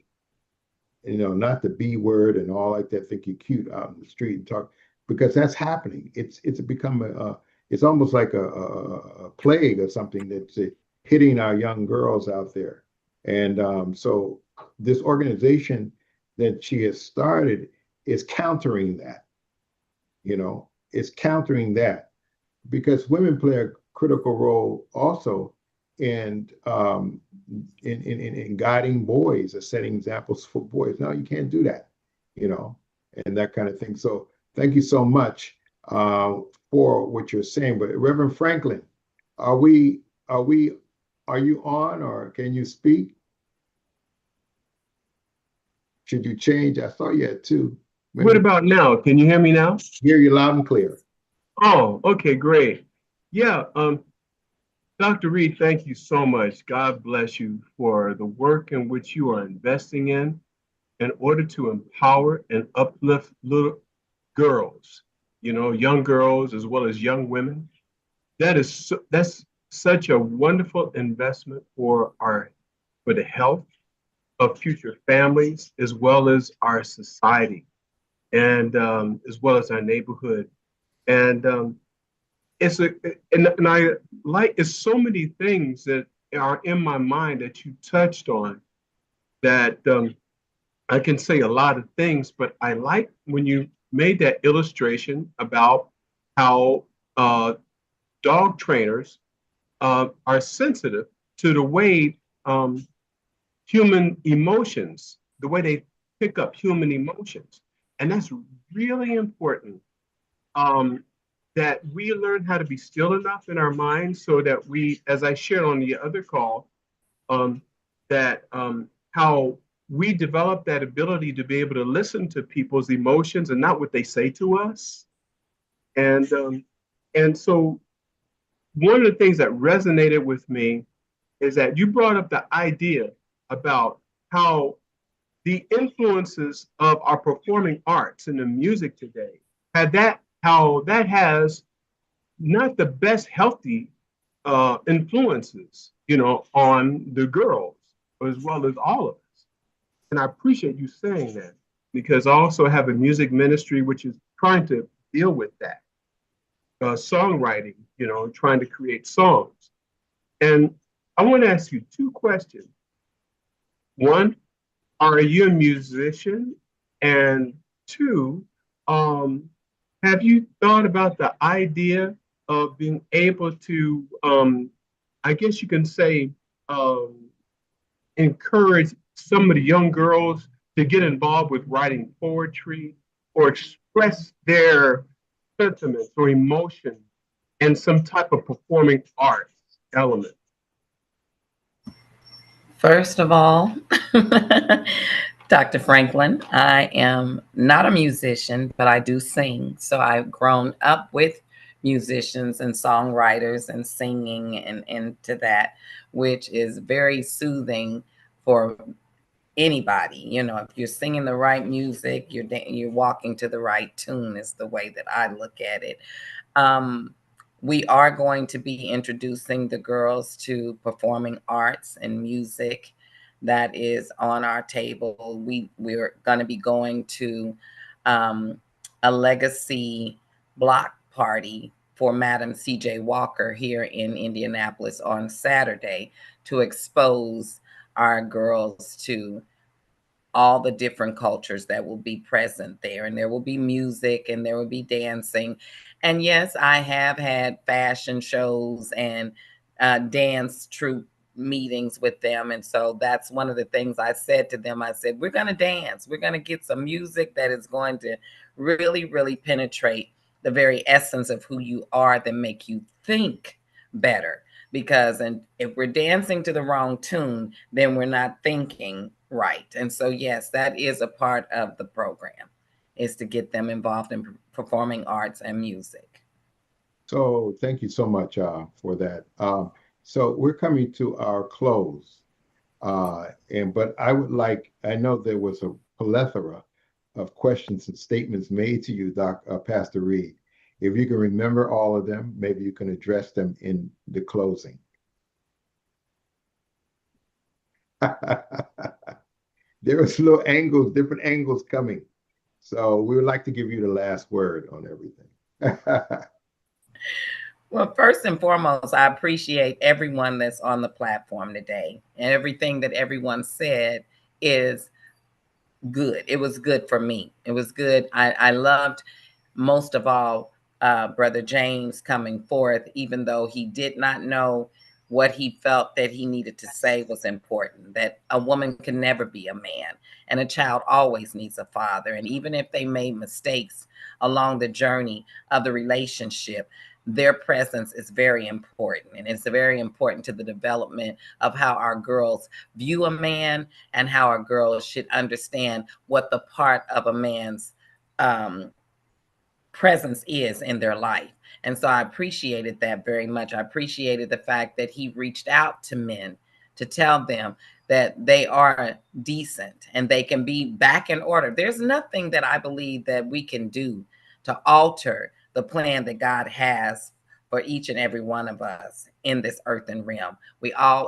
Not the B word and all like that, think you're cute out in the street and talk, because that's happening. It's become it's almost like a plague or something that's hitting our young girls out there. And so this organization that she has started is countering that. It's countering that, because women play a critical role also in guiding boys or setting examples for boys. Now you can't do that, and that kind of thing. So thank you so much for what you're saying. But Reverend Franklin, are you on, or can you speak? Should you change? I saw you had two. What about now? Can you hear me now? Hear you loud and clear. Oh, okay, great. Yeah, Dr. Reed, thank you so much. God bless you for the work in which you are investing in order to empower and uplift little girls, young girls as well as young women. That's such a wonderful investment for the health of future families, as well as our society, and as well as our neighborhood. And it's so many things that are in my mind that you touched on, that I can say a lot of things, but I like when you made that illustration about how dog trainers are sensitive to the way human emotions, the way they pick up human emotions. And that's really important, that we learn how to be still enough in our minds so that we, as I shared on the other call, how we develop that ability to be able to listen to people's emotions and not what they say to us. And so one of the things that resonated with me is that you brought up the idea about how the influences of our performing arts and the music today how that has not the best healthy influences, on the girls as well as all of us. And I appreciate you saying that, because I also have a music ministry which is trying to deal with that. Songwriting, trying to create songs. And I want to ask you two questions. One, are you a musician? And two, have you thought about the idea of being able to, I guess you can say, encourage some of the young girls to get involved with writing poetry or express their sentiments or emotion in some type of performing arts element? First of all, Dr. Franklin, I am not a musician, but I do sing. So I've grown up with musicians and songwriters and singing and into that, which is very soothing for anybody. If you're singing the right music, you're walking to the right tune is the way that I look at it. We are going to be introducing the girls to performing arts and music. That is on our table. We're going to be going to a legacy block party for Madam C.J. Walker here in Indianapolis on Saturday to expose our girls to all the different cultures that will be present there. And there will be music and there will be dancing. And yes, I have had fashion shows and dance troupe meetings with them. And so that's one of the things I said to them. I said, we're going to dance. We're going to get some music that is going to really, really penetrate the very essence of who you are, that make you think better. Because if we're dancing to the wrong tune, then we're not thinking right. And so, yes, that is a part of the program, is to get them involved in performing arts and music. So thank you so much for that. So we're coming to our close. But I know there was a plethora of questions and statements made to you, Pastor Reed. If you can remember all of them, maybe you can address them in the closing. There was different angles coming. So we would like to give you the last word on everything. Well, first and foremost, I appreciate everyone that's on the platform today. And everything that everyone said is good. It was good for me. It was good. I loved, most of all, Brother James coming forth, even though he did not know what he felt that he needed to say was important, that a woman can never be a man and a child always needs a father. And even if they made mistakes along the journey of the relationship, their presence is very important. And it's very important to the development of how our girls view a man and how our girls should understand what the part of a man's presence is in their life. And so I appreciated that very much. I appreciated the fact that he reached out to men to tell them that they are decent and they can be back in order. There's nothing that I believe that we can do to alter the plan that God has for each and every one of us in this earthen realm. We all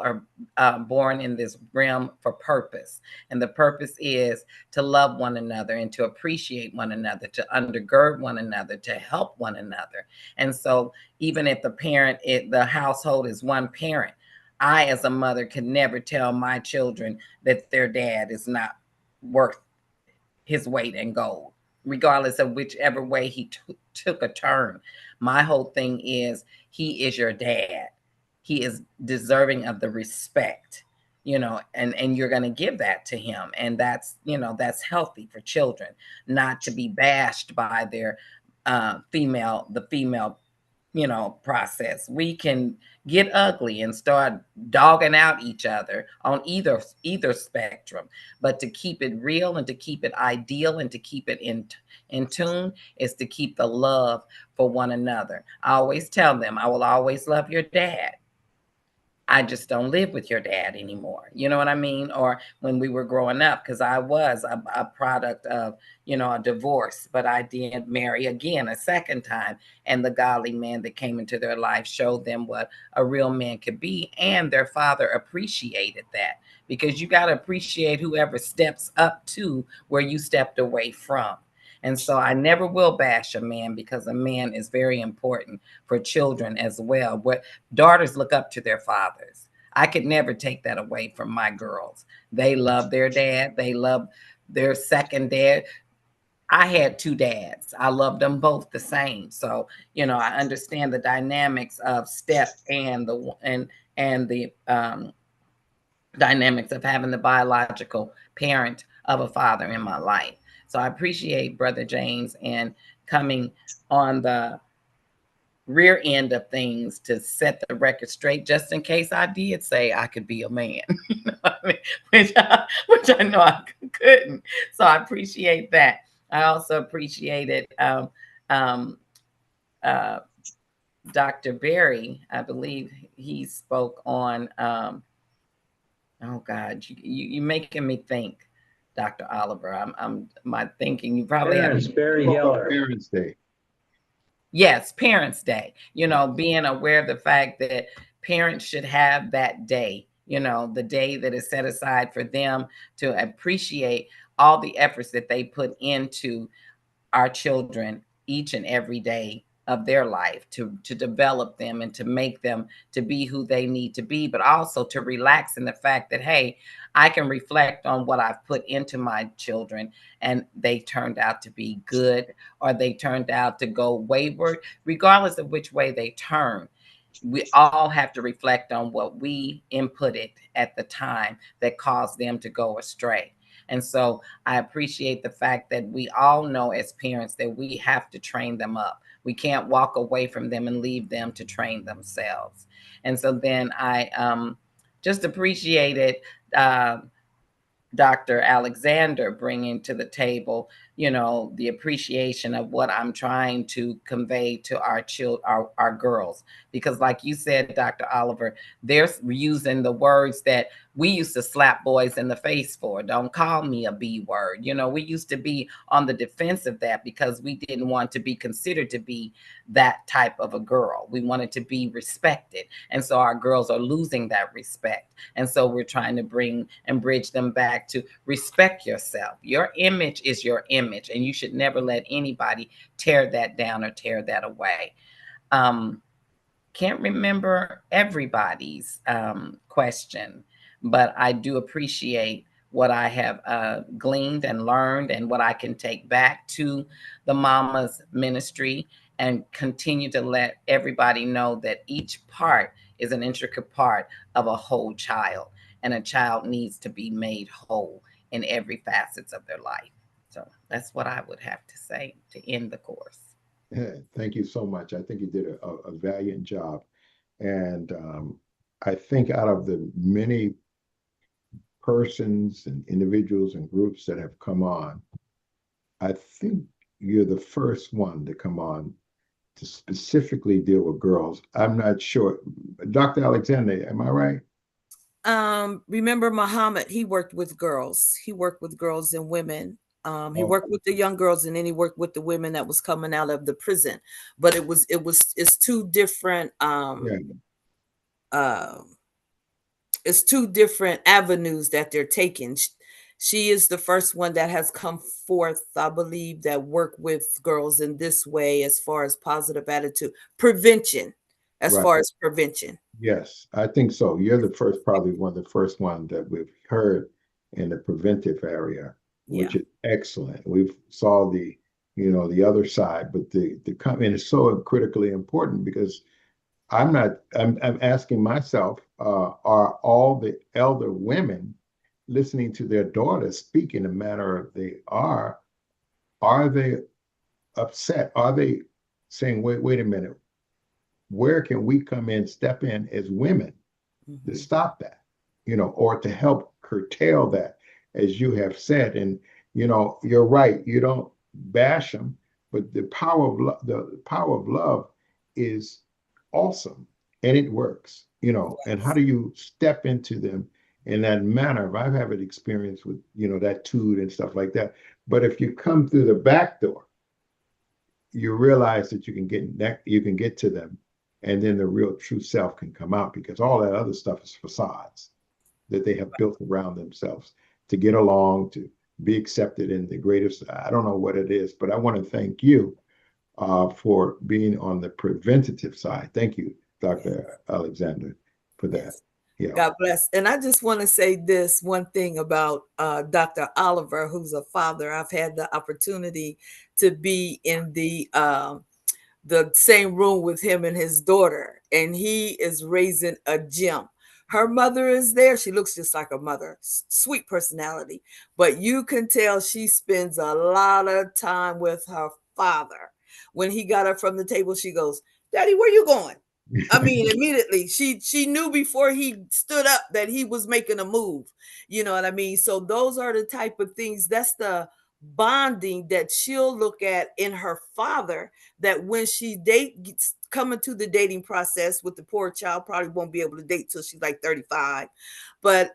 are born in this realm for purpose. And the purpose is to love one another and to appreciate one another, to undergird one another, to help one another. And so even if the household is one parent, I, as a mother, could never tell my children that their dad is not worth his weight in gold, regardless of whichever way he took a turn. My whole thing is, he is your dad. He is deserving of the respect, and you're going to give that to him. And that's healthy for children, not to be bashed by their female process. We can get ugly and start dogging out each other on either spectrum, but to keep it real and to keep it ideal and to keep it in tune is to keep the love for one another. I always tell them, I will always love your dad. I just don't live with your dad anymore. You know what I mean? Or when we were growing up, because I was a product of, a divorce, but I did marry again a second time. And the godly man that came into their life showed them what a real man could be. And their father appreciated that, because you got to appreciate whoever steps up to where you stepped away from. And so I never will bash a man, because a man is very important for children as well. What daughters look up to their fathers. I could never take that away from my girls. They love their dad. They love their second dad. I had two dads. I loved them both the same. So, I understand the dynamics of step and the dynamics of having the biological parent of a father in my life. So I appreciate Brother James and coming on the rear end of things to set the record straight, just in case I did say I could be a man, which I know I couldn't. So I appreciate that. I also appreciated Dr. Berry. I believe he spoke on. Oh God, you making me think, Dr. Oliver. I'm my thinking. You probably have Barry Geller. Parents' Day. Yes, Parents' Day. Being aware of the fact that parents should have that day. The day that is set aside for them to appreciate all the efforts that they put into our children each and every day of their life, to develop them and to make them to be who they need to be, but also to relax in the fact that, hey, I can reflect on what I've put into my children, and they turned out to be good, or they turned out to go wayward. Regardless of which way they turn, we all have to reflect on what we inputted at the time that caused them to go astray. And so I appreciate the fact that we all know as parents that we have to train them up. We can't walk away from them and leave them to train themselves. And so then I just appreciated Dr. Alexander bringing to the table, the appreciation of what I'm trying to convey to our girls. Because like you said, Dr. Oliver, they're using the words that we used to slap boys in the face for. Don't call me a B word. We used to be on the defense of that because we didn't want to be considered to be that type of a girl. We wanted to be respected. And so our girls are losing that respect. And so we're trying to bring and bridge them back to respect yourself. Your image is your image, and you should never let anybody tear that down or tear that away. Can't remember everybody's question, but I do appreciate what I have gleaned and learned, and what I can take back to the Mama's Ministry, and continue to let everybody know that each part is an intricate part of a whole child, and a child needs to be made whole in every facets of their life. So that's what I would have to say to end the course. Yeah, thank you so much. I think you did a valiant job. And I think out of the many persons and individuals and groups that have come on, I think you're the first one to come on to specifically deal with girls. I'm not sure. Dr. Alexander, am I right? Remember Muhammad, he worked with girls. He worked with girls and women. He worked with the young girls, and then he worked with the women that was coming out of the prison. But it's two different it's two different avenues that they're taking. She is the first one that has come forth, I believe, that work with girls in this way, as far as positive attitude, prevention, far as prevention. Yes, I think so. You're the first, probably one of the first ones that we've heard in the preventive area, which is excellent. We've saw the other side, but the comment is so critically important, because I'm asking myself, are all the elder women listening to their daughters speak in the manner they are they upset? Are they saying, wait a minute, where can we come in, step in as women to stop that, or to help curtail that, as you have said? And, you're right. You don't bash them, but the power of love is awesome. and it works, you know. And how do you step into them in that manner? I've had an experience with, you know, that toot and stuff like that. But if you come through the back door, you realize that you can get to them, and then the real true self can come out, because all that other stuff is facades that they have built around themselves to get along, to be accepted in the greatest. I don't know what it is, but I want to thank you for being on the preventative side. Thank you, Dr. Alexander, for that. Yes. Yeah. God bless. And I just want to say this one thing about Dr. Oliver, who's a father. I've had the opportunity to be in the same room with him and his daughter, and he is raising a gem. Her mother is there. She looks just like her mother, sweet personality, but you can tell she spends a lot of time with her father. When he got up from the table, she goes, "Daddy, where you going?" I mean, immediately she knew before he stood up that he was making a move. You know what I mean? So those are the type of things. That's the bonding that she'll look at in her father, that when she gets coming to the dating process with the poor child, probably won't be able to date till she's like 35, but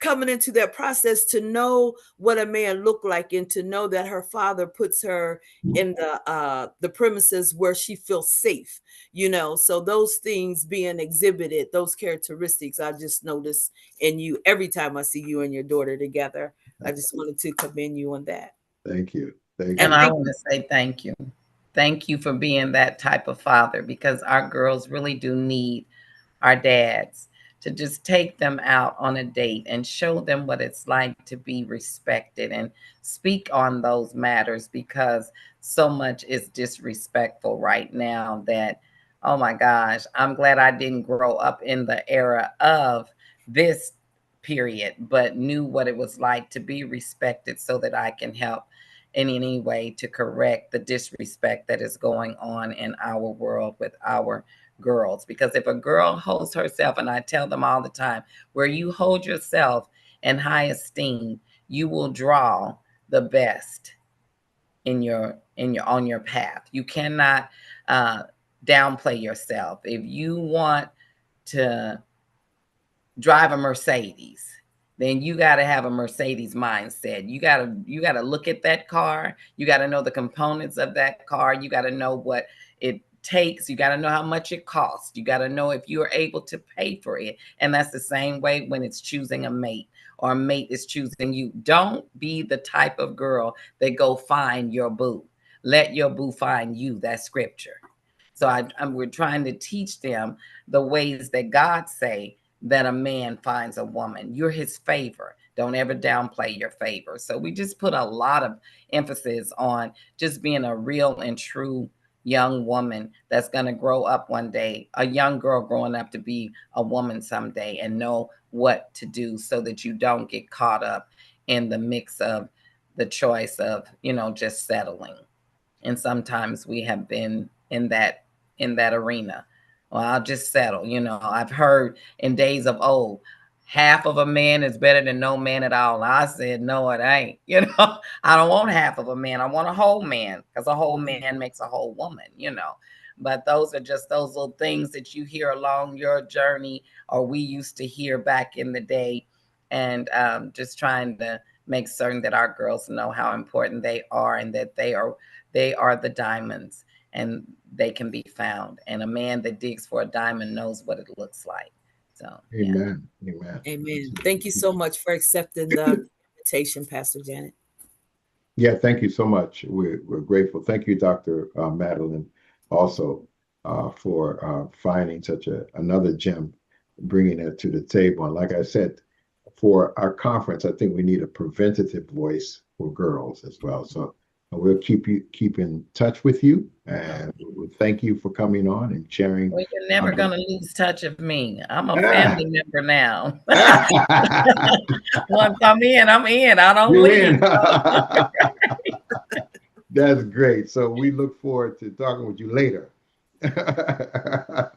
coming into that process, to know what a man looked like, and to know that her father puts her in the premises where she feels safe, you know. So those things being exhibited, those characteristics, I just notice in you every time I see you and your daughter together. I just wanted to commend you on that. Thank you. Thank And you. I want to say thank you. Thank you for being that type of father, because our girls really do need our dads to just take them out on a date and show them what it's like to be respected, and speak on those matters, because so much is disrespectful right now that, oh my gosh, I'm glad I didn't grow up in the era of this period, but knew what it was like to be respected, so that I can help in any way to correct the disrespect that is going on in our world with our girls. Because if a girl holds herself, and I tell them all the time, where you hold yourself in high esteem, you will draw the best in your on your path. You cannot downplay yourself. If you want to drive a Mercedes, then you got to have a Mercedes mindset. You got to look at that car. You got to know the components of that car. You got to know what it takes. You got to know how much it costs. You got to know if you are able to pay for it. And that's the same way when it's choosing a mate, or a mate is choosing you. Don't be the type of girl that go find your boo. Let your boo find you. That's scripture. So we're trying to teach them the ways that God say that a man finds a woman. You're his favor. Don't ever downplay your favor. So we just put a lot of emphasis on just being a real and true young woman that's going to grow up one day, a young girl growing up to be a woman someday, and know what to do, so that you don't get caught up in the mix of the choice of, you know, just settling. And sometimes we have been in that arena. Well, I'll just settle. You know, I've heard in days of old, half of a man is better than no man at all. I said, no, it ain't. You know, I don't want half of a man. I want a whole man, because a whole man makes a whole woman, you know. But those are just those little things that you hear along your journey, or we used to hear back in the day. And just trying to make certain that our girls know how important they are, and that they are the diamonds, and they can be found. And a man that digs for a diamond knows what it looks like. So, Amen. Yeah. Amen. Amen. Thank you so much for accepting the invitation, Pastor Janet. Yeah, thank you so much. We're grateful. Thank you, Dr. Madeline, also for finding such another gem, bringing it to the table. And like I said, for our conference, I think we need a preventative voice for girls as well. So we'll keep in touch with you, and we'll thank you for coming on and sharing. Well, you're never going to lose touch of me. I'm a family member now. Once I'm in, I'm in. I don't leave. That's great. So we look forward to talking with you later.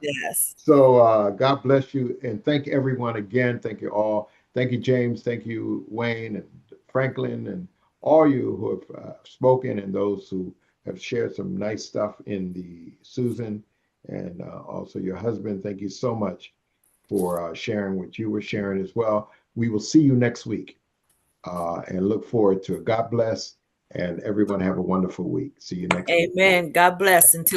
Yes. So God bless you, and thank everyone again. Thank you all. Thank you, James. Thank you, Wayne and Franklin, and all you who have spoken, and those who have shared some nice stuff in the Susan and also your husband. Thank you so much for sharing what you were sharing as well. We will see you next week and look forward to it. God bless, and everyone have a wonderful week. See you next week. Amen. God bless. Until